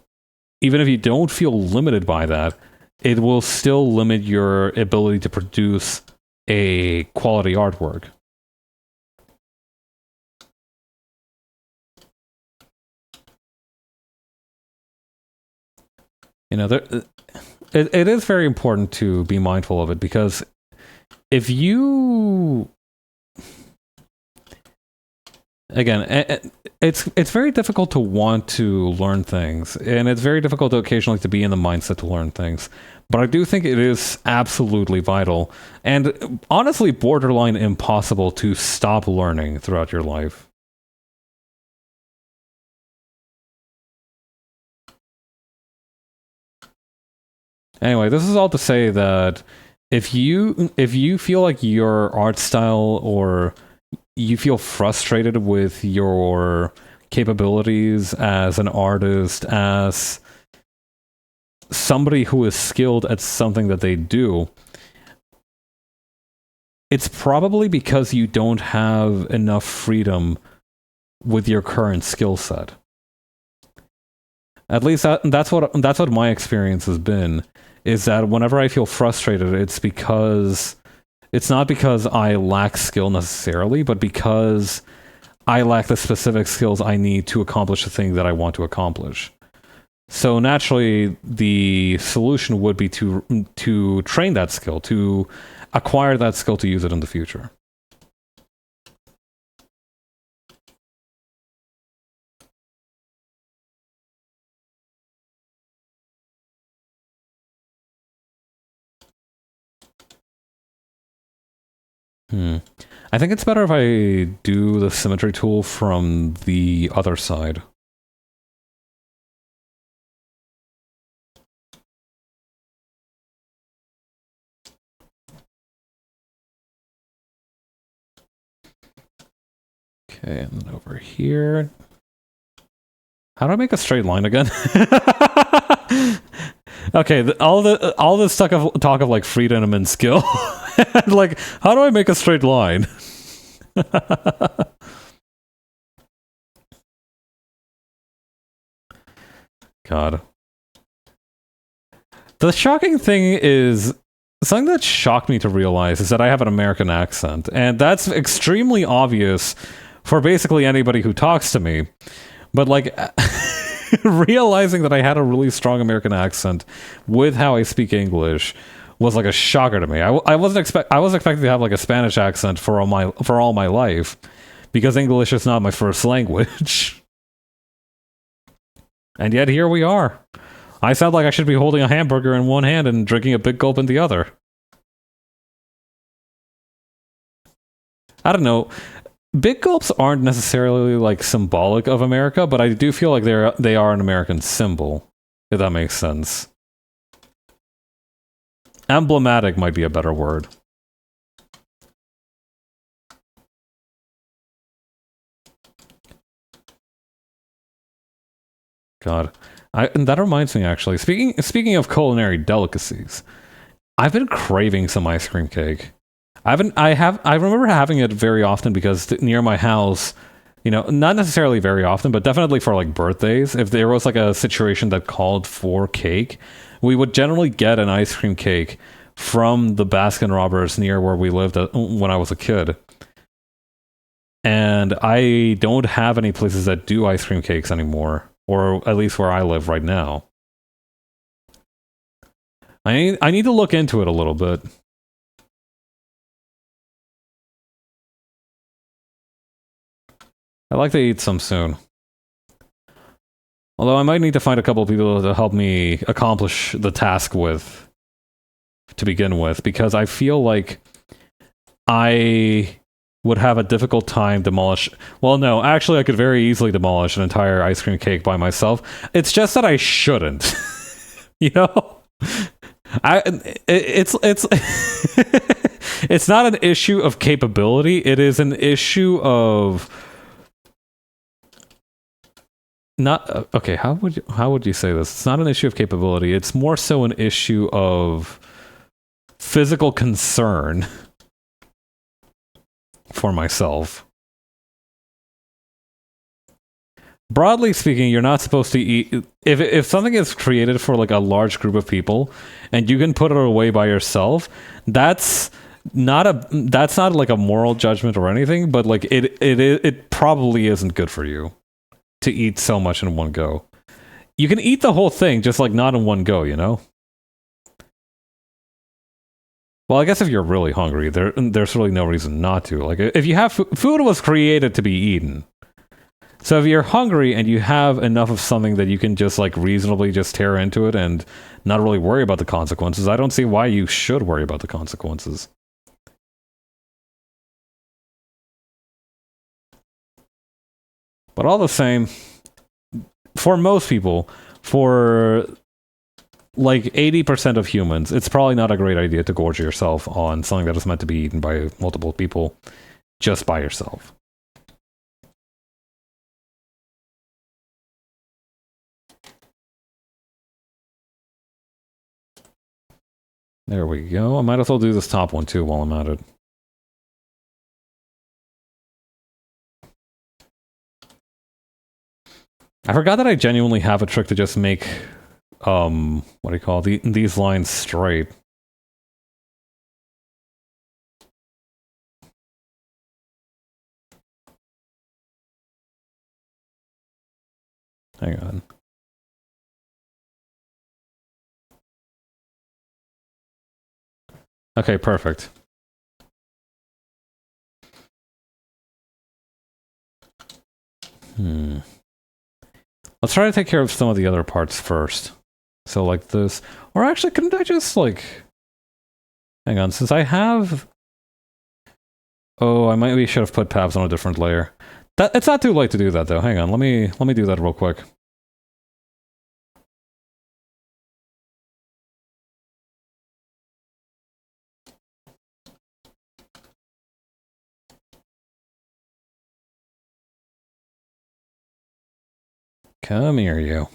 even if you don't feel limited by that, it will still limit your ability to produce a quality artwork. You know, it is very important to be mindful of it, because if you... Again, it's very difficult to want to learn things, and it's very difficult to occasionally to be in the mindset to learn things. But I do think it is absolutely vital, and honestly borderline impossible to stop learning throughout your life. Anyway, this is all to say that if you feel like your art style, or you feel frustrated with your capabilities as an artist, as somebody who is skilled at something that they do, it's probably because you don't have enough freedom with your current skill set. At least that's what my experience has been, is that whenever I feel frustrated, it's not because I lack skill necessarily, but because I lack the specific skills I need to accomplish the thing that I want to accomplish. So naturally, the solution would be to train that skill, to acquire that skill to use it in the future. I think it's better if I do the symmetry tool from the other side. Okay, and then over here. How do I make a straight line again? Okay, all this talk of like freedom and skill. Like, how do I make a straight line? God. The shocking thing is, something that shocked me to realize is that I have an American accent, and that's extremely obvious for basically anybody who talks to me. But like, realizing that I had a really strong American accent with how I speak English was like a shocker to me. I was expecting to have like a Spanish accent for all my life, because English is not my first language. And yet here we are. I sound like I should be holding a hamburger in one hand and drinking a big gulp in the other. I don't know. Big gulps aren't necessarily like symbolic of America, but I do feel like they are an American symbol, if that makes sense. Emblematic might be a better word. God. And that reminds me, actually, speaking of culinary delicacies, I've been craving some ice cream cake. I remember having it very often because near my house You know, not necessarily very often, but definitely for like birthdays. If there was like a situation that called for cake, we would generally get an ice cream cake from the Baskin Robbins near where we lived when I was a kid. And I don't have any places that do ice cream cakes anymore, or at least where I live right now. I need to look into it a little bit. I'd like to eat some soon. Although I might need to find a couple of people to help me accomplish the task with, to begin with, because I feel like I would have a difficult time demolish. Well, no, actually, I could very easily demolish an entire ice cream cake by myself. It's just that I shouldn't. You know, it's it's not an issue of capability. It is an issue of not okay. How would you say this? It's not an issue of capability. It's more so an issue of physical concern for myself. Broadly speaking, you're not supposed to eat if something is created for like a large group of people and you can put it away by yourself. That's not like a moral judgment or anything, but like it probably isn't good for you to eat so much in one go. You can eat the whole thing, just like not in one go, you know? Well, I guess if you're really hungry, there's really no reason not to. Like, if you have food was created to be eaten. So if you're hungry and you have enough of something that you can just like reasonably just tear into it and not really worry about the consequences, I don't see why you should worry about the consequences. But all the same, for most people, for like 80% of humans, it's probably not a great idea to gorge yourself on something that is meant to be eaten by multiple people just by yourself. There we go. I might as well do this top one too while I'm at it. I forgot that I genuinely have a trick to just make, what do you call these lines straight. Hang on. Okay, perfect. Let's try to take care of some of the other parts first. So like this. Or actually, couldn't I just like... Hang on, since I have... Oh, I maybe should have put tabs on a different layer. It's not too late to do that though. Hang on, let me do that real quick. Come here, you.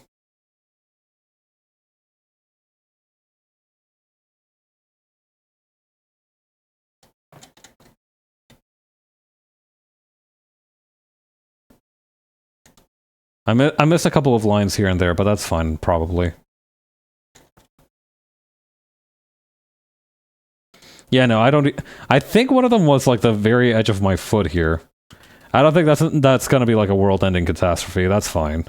I missed a couple of lines here and there, but that's fine, probably. Yeah, no, I don't... I think one of them was like the very edge of my foot here. I don't think that's gonna be like a world-ending catastrophe. That's fine.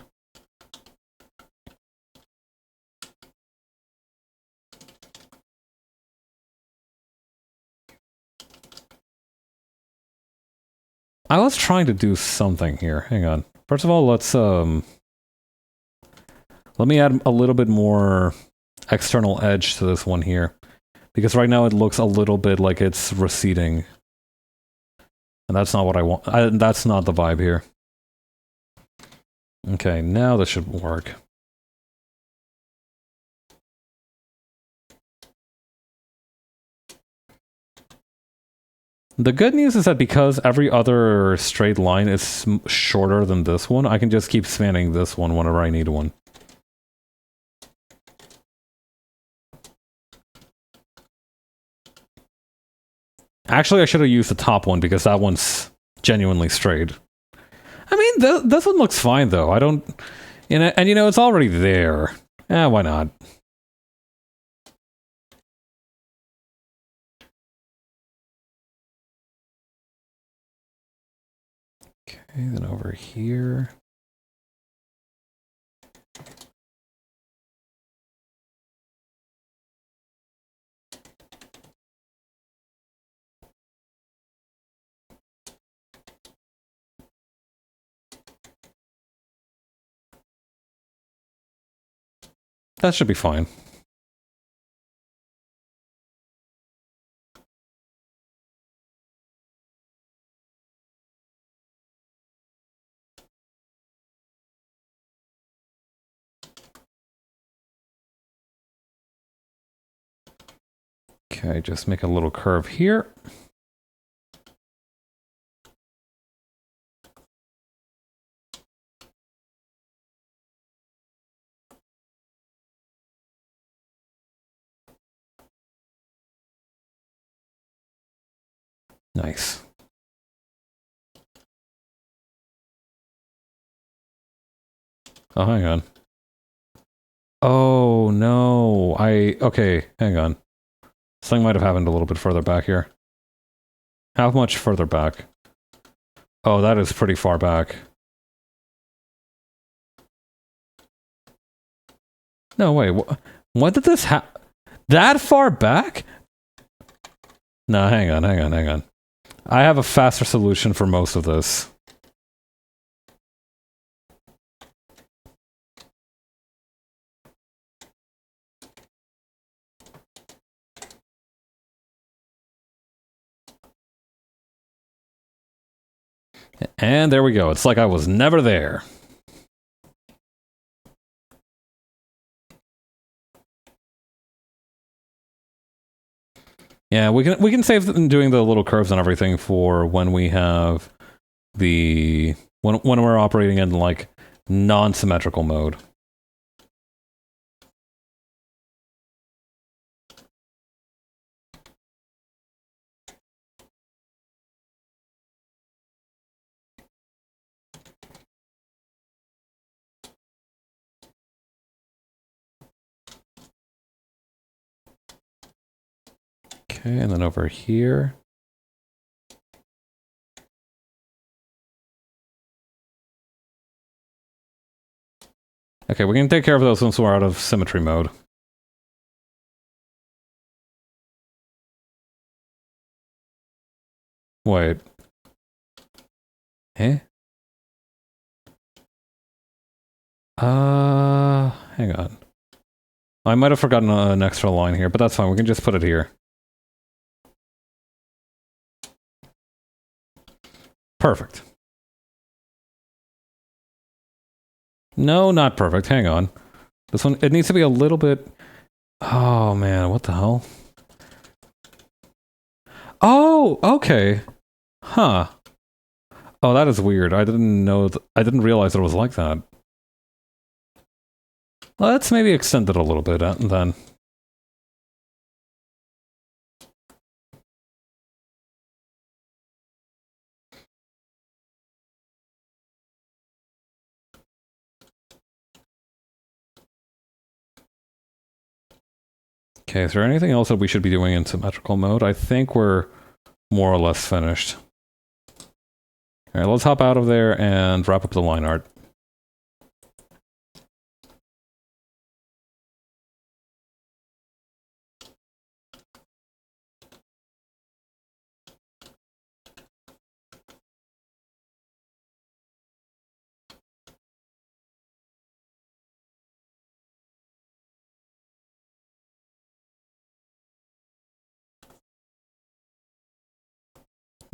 I was trying to do something here. Hang on. First of all, let's let me add a little bit more external edge to this one here. Because right now it looks a little bit like it's receding. And that's not what I want. That's not the vibe here. Okay, now this should work. The good news is that because every other straight line is shorter than this one, I can just keep spanning this one whenever I need one. Actually, I should have used the top one because that one's genuinely straight. I mean, this one looks fine, though. I don't... And, you know, it's already there. Why not? Okay, then over here... That should be fine. Okay, just make a little curve here. Nice. Oh, hang on. Oh, no. Okay, hang on. Something might have happened a little bit further back here. How much further back? Oh, that is pretty far back. No, wait. What did this that far back? No, hang on. I have a faster solution for most of this. And there we go. It's like I was never there. Yeah, we can save them doing the little curves and everything for when we have the when we're operating in like non-symmetrical mode. Okay, and then over here. Okay, we can take care of those once we're out of symmetry mode. Wait. Eh? Hang on. I might have forgotten an extra line here, but that's fine. We can just put it here. Perfect. No, not perfect. Hang on. This one, it needs to be a little bit... Oh, man, what the hell? Oh, okay. Huh. Oh, that is weird. I didn't know... I didn't realize it was like that. Let's maybe extend it a little bit, then. Okay, is there anything else that we should be doing in symmetrical mode? I think we're more or less finished. Alright, let's hop out of there and wrap up the line art.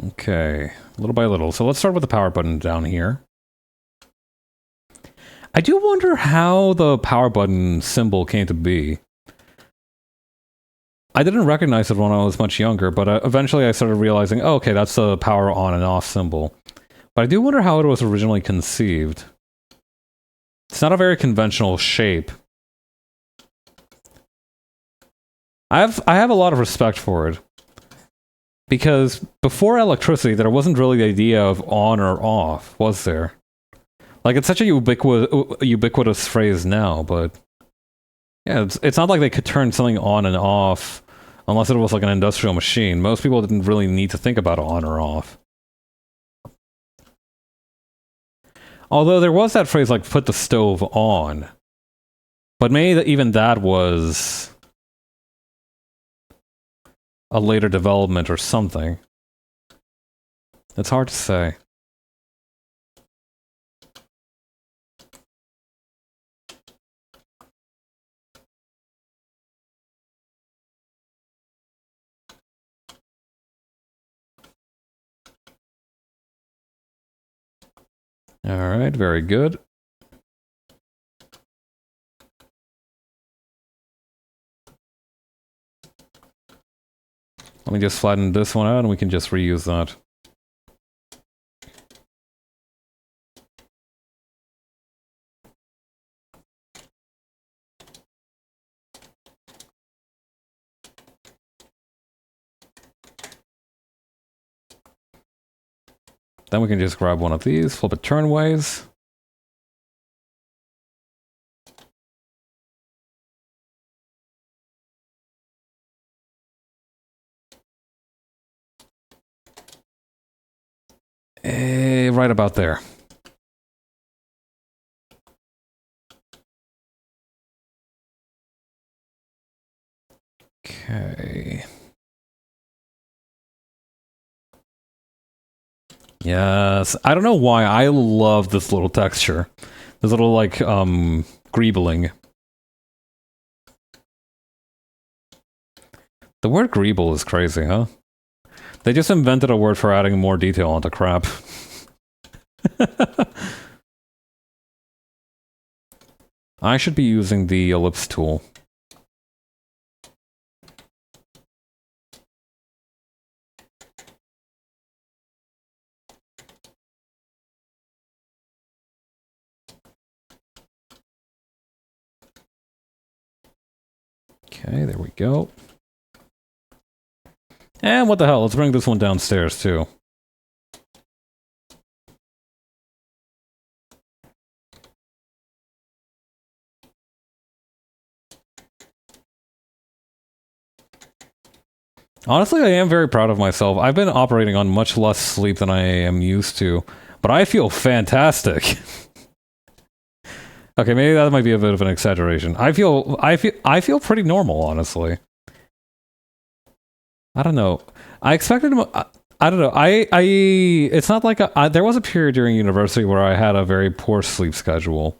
Okay, little by little. So let's start with the power button down here. I do wonder how the power button symbol came to be. I didn't recognize it when I was much younger, but eventually I started realizing, oh, okay, that's the power on and off symbol. But I do wonder how it was originally conceived. It's not a very conventional shape. I have a lot of respect for it. Because before electricity, there wasn't really the idea of on or off, was there? Like, it's such a ubiquitous phrase now, but yeah, it's not like they could turn something on and off unless it was like an industrial machine. Most people didn't really need to think about on or off. Although there was that phrase like "put the stove on," but maybe even that was a later development or something. It's hard to say. All right, very good. Let me just flatten this one out and we can just reuse that. Then we can just grab one of these, flip it turnways. Right about there. Okay. Yes, I don't know why I love this little texture. This little, like, greebling. The word greeble is crazy, huh? They just invented a word for adding more detail onto crap. I should be using the ellipse tool. Okay, there we go. And what the hell, let's bring this one downstairs too. Honestly, I am very proud of myself. I've been operating on much less sleep than I am used to, but I feel fantastic. Okay, maybe that might be a bit of an exaggeration. I feel pretty normal, honestly. I don't know. I expected I don't know. It's not like there was a period during university where I had a very poor sleep schedule.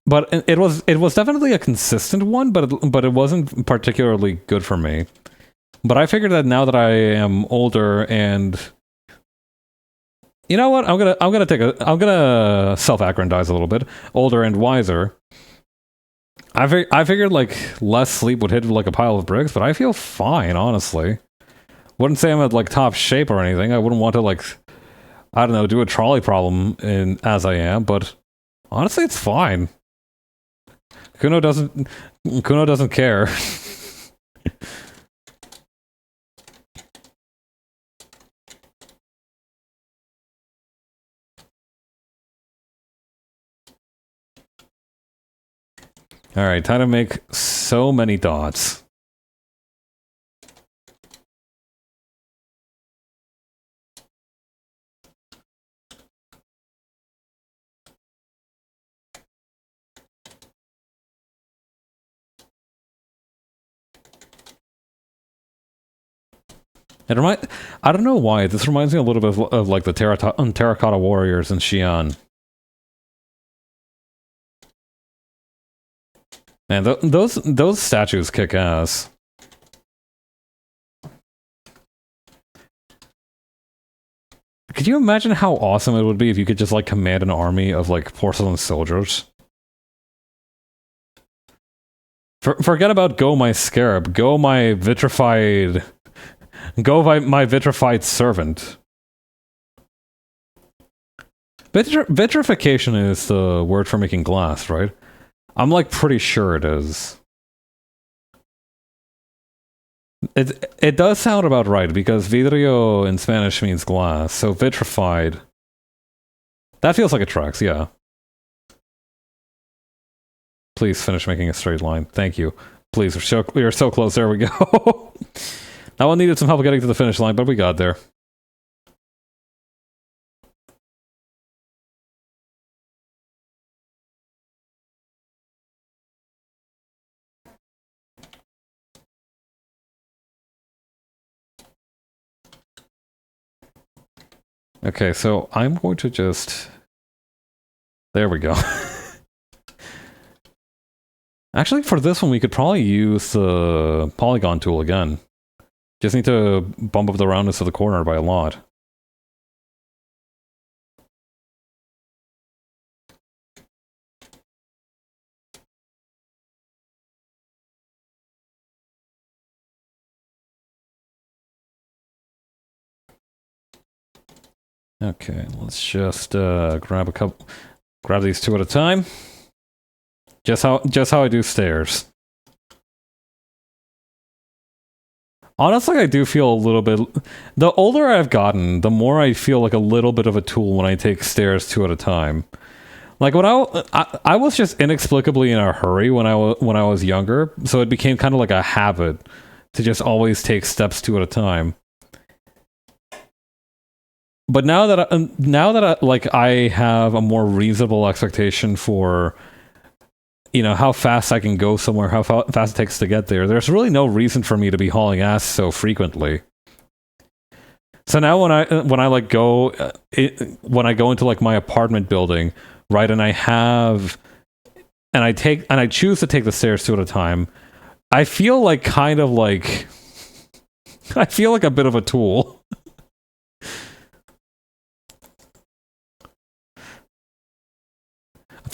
But it was definitely a consistent one, but it wasn't particularly good for me. But I figured that now that I am older and you know what? I'm gonna self-aggrandize a little bit. Older and wiser. I figured like less sleep would hit like a pile of bricks, but I feel fine, honestly. Wouldn't say I'm at like top shape or anything. I wouldn't want to like I don't know, do a trolley problem as I am, but honestly it's fine. Kuno doesn't care. Alright, time to make so many dots. I don't know why, this reminds me a little bit of like the Terracotta Warriors in Xi'an. Man, those statues kick ass. Could you imagine how awesome it would be if you could just like command an army of like porcelain soldiers? Forget about go my scarab, go my vitrified servant. Vitrification is the word for making glass, right? I'm like pretty sure it is. It does sound about right because vidrio in Spanish means glass, so vitrified That feels like it tracks, yeah. Please finish making a straight line. Thank you. Please, we are so close. There we go. That one needed some help getting to the finish line, but we got there. Okay, so I'm going to just... There we go. Actually, for this one, we could probably use the polygon tool again. Just need to bump up the roundness of the corner by a lot. Okay, let's just grab these two at a time. Just how I do stairs. Honestly, I do feel a little bit... The older I've gotten, the more I feel like a little bit of a tool when I take stairs two at a time. Like, when I was just inexplicably in a hurry when I was younger, so it became kind of like a habit to just always take steps two at a time. But now that I have a more reasonable expectation for, you know, how fast I can go somewhere, how fast it takes to get there, there's really no reason for me to be hauling ass so frequently. So now when I like go into like my apartment building, right, and I choose to take the stairs two at a time, I feel like I feel like a bit of a tool.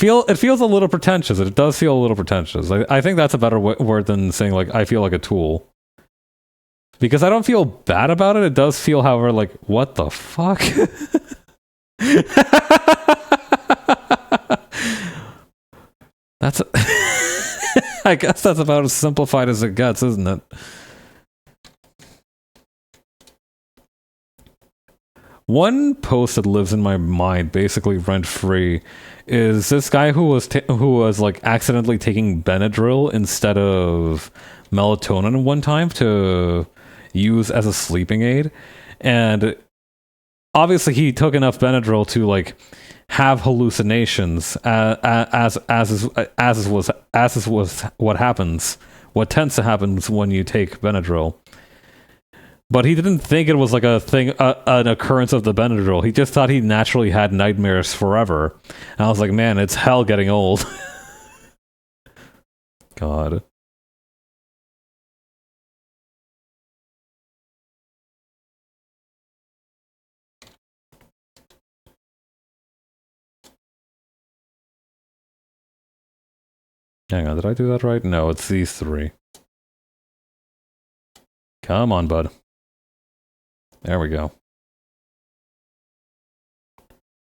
It feels a little pretentious. It does feel a little pretentious. I think that's a better word than saying, like, I feel like a tool. Because I don't feel bad about it. It does feel, however, like, what the fuck? That's... I guess that's about as simplified as it gets, isn't it? One post that lives in my mind, basically rent-free, is this guy who was like accidentally taking Benadryl instead of melatonin one time to use as a sleeping aid, and obviously he took enough Benadryl to like have hallucinations, as was what tends to happen when you take Benadryl. But he didn't think it was like a thing, an occurrence of the Benadryl. He just thought he naturally had nightmares forever. And I was like, man, it's hell getting old. God. Hang on, did I do that right? No, it's these three. Come on, bud. There we go.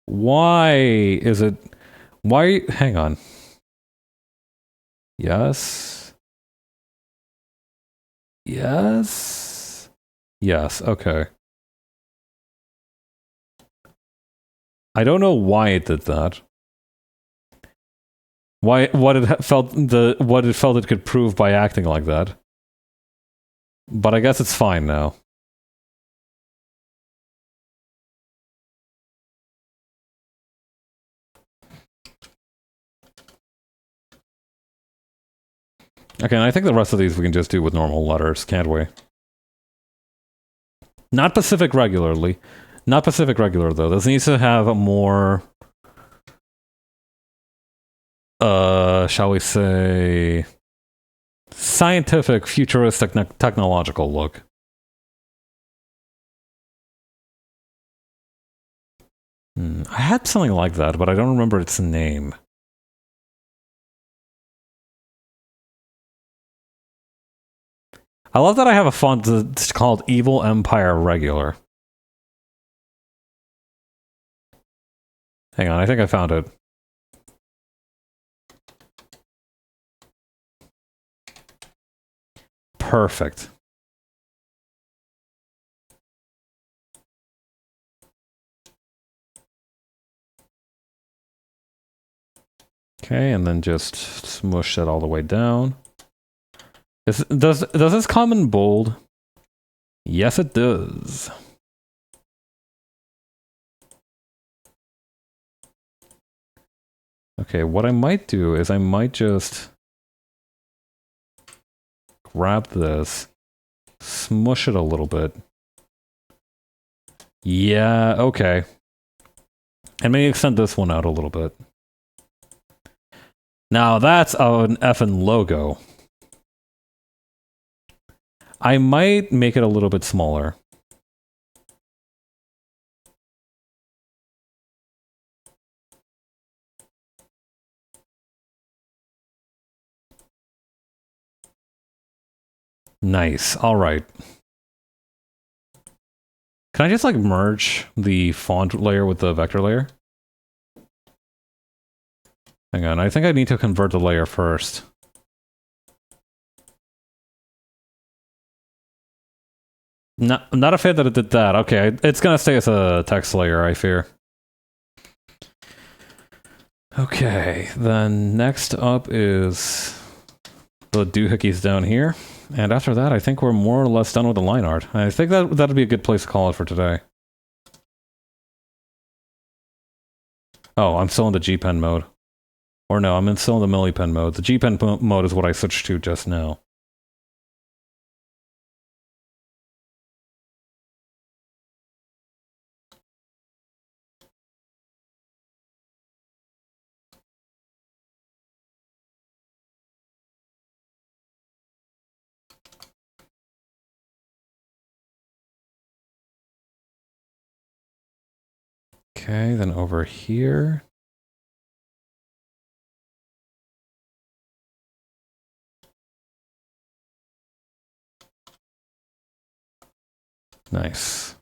Why is it... Why... Hang on. Yes. Yes. Yes, okay. I don't know why it did that. What it felt it could prove by acting like that. But I guess it's fine now. Okay, and I think the rest of these we can just do with normal letters, can't we? Not Pacific regularly. Not Pacific regular, though. This needs to have a more... shall we say... scientific, futuristic, technological look. I had something like that, but I don't remember its name. I love that I have a font that's called Evil Empire Regular. Hang on, I think I found it. Perfect. Okay, and then just smush that all the way down. Does this come in bold? Yes, it does. Okay, what I might do is I might just grab this, smush it a little bit. Yeah, okay. And maybe extend this one out a little bit. Now that's an effing logo. I might make it a little bit smaller. Nice. All right. Can I just like merge the font layer with the vector layer? Hang on, I think I need to convert the layer first. I'm not a fan that it did that. Okay, it's gonna stay as a text layer, I fear. Okay, then next up is the doohickeys down here. And after that, I think we're more or less done with the line art. I think that'd be a good place to call it for today. Oh, I'm still in the G-Pen mode. Or no, I'm still in the millipen mode. The G-Pen mode is what I switched to just now. Okay, then over here. Nice.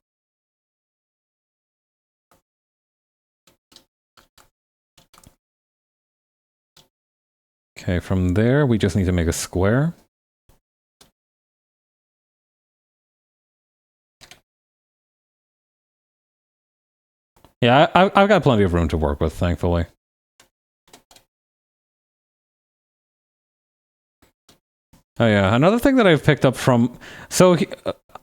Okay, from there, we just need to make a square. Yeah, I've got plenty of room to work with, thankfully. Oh yeah, another thing that I've picked up from... So,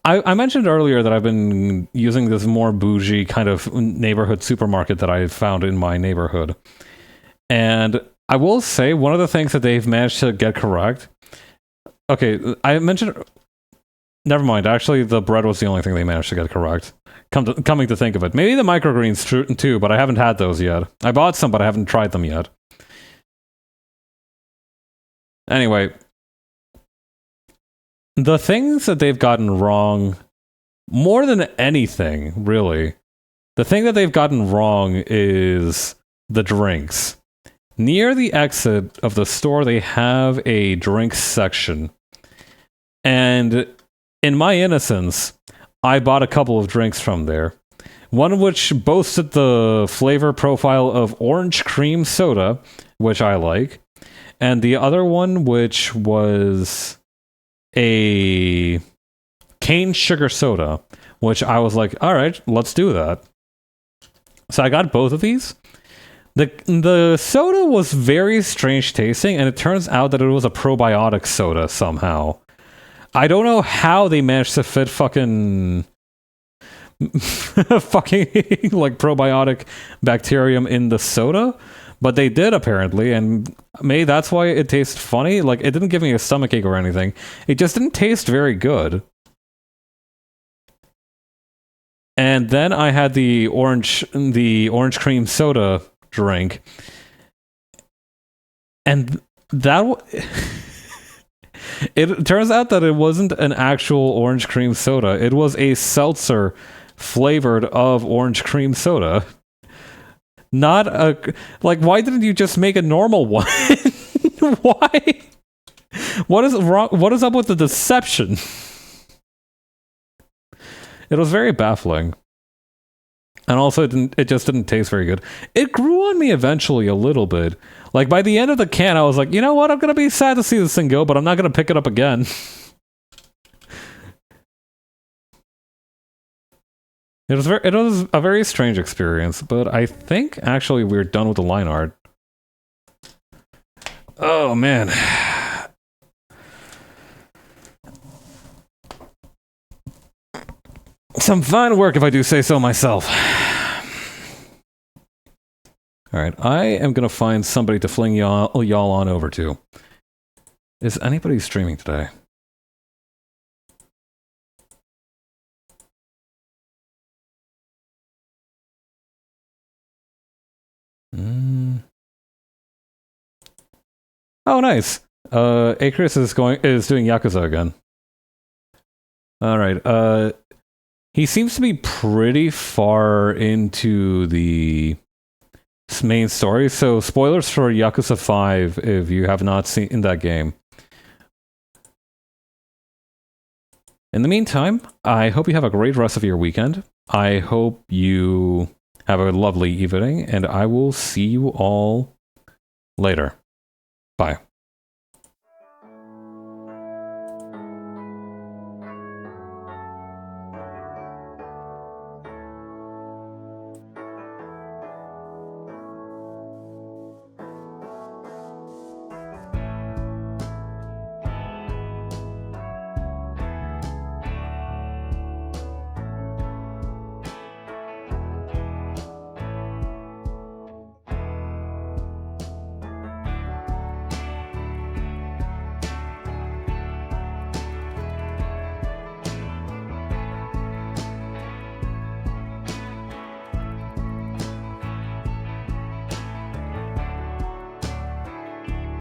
I mentioned earlier that I've been using this more bougie kind of neighborhood supermarket that I found in my neighborhood. And I will say, one of the things that they've managed to get correct... Okay, I mentioned... Never mind, actually the bread was the only thing they managed to get correct. Coming to think of it. Maybe the microgreens too, but I haven't had those yet. I bought some, but I haven't tried them yet. Anyway... The things that they've gotten wrong, more than anything, really, the thing that they've gotten wrong is the drinks. Near the exit of the store, they have a drinks section. And in my innocence, I bought a couple of drinks from there. One which boasted the flavor profile of orange cream soda, which I like. And the other one which was a cane sugar soda, which I was like, all right, let's do that. So I got both of these. The soda was very strange tasting, and it turns out that it was a probiotic soda somehow. I don't know how they managed to fit fucking like probiotic bacterium in the soda, but they did apparently, and maybe that's why it tastes funny. Like, it didn't give me a stomachache or anything. It just didn't taste very good. And then I had the orange cream soda drink, and that it turns out that it wasn't an actual orange cream soda. It was a seltzer flavored of orange cream soda. Not a... Like, why didn't you just make a normal one? Why? What is wrong? What is up with the deception? It was very baffling. And also, it just didn't taste very good. It grew on me eventually a little bit. Like, by the end of the can, I was like, you know what? I'm going to be sad to see this thing go, but I'm not going to pick it up again. It was a very strange experience, but I think actually we're done with the line art. Oh, man. Some fine work, if I do say so myself. Alright, I am gonna find somebody to fling y'all on over to. Is anybody streaming today? Oh, nice. Acris is doing Yakuza again. Alright, he seems to be pretty far into the main story, so spoilers for Yakuza 5 if you have not seen that game. In the meantime, I hope you have a great rest of your weekend. I hope you have a lovely evening, and I will see you all later. Bye.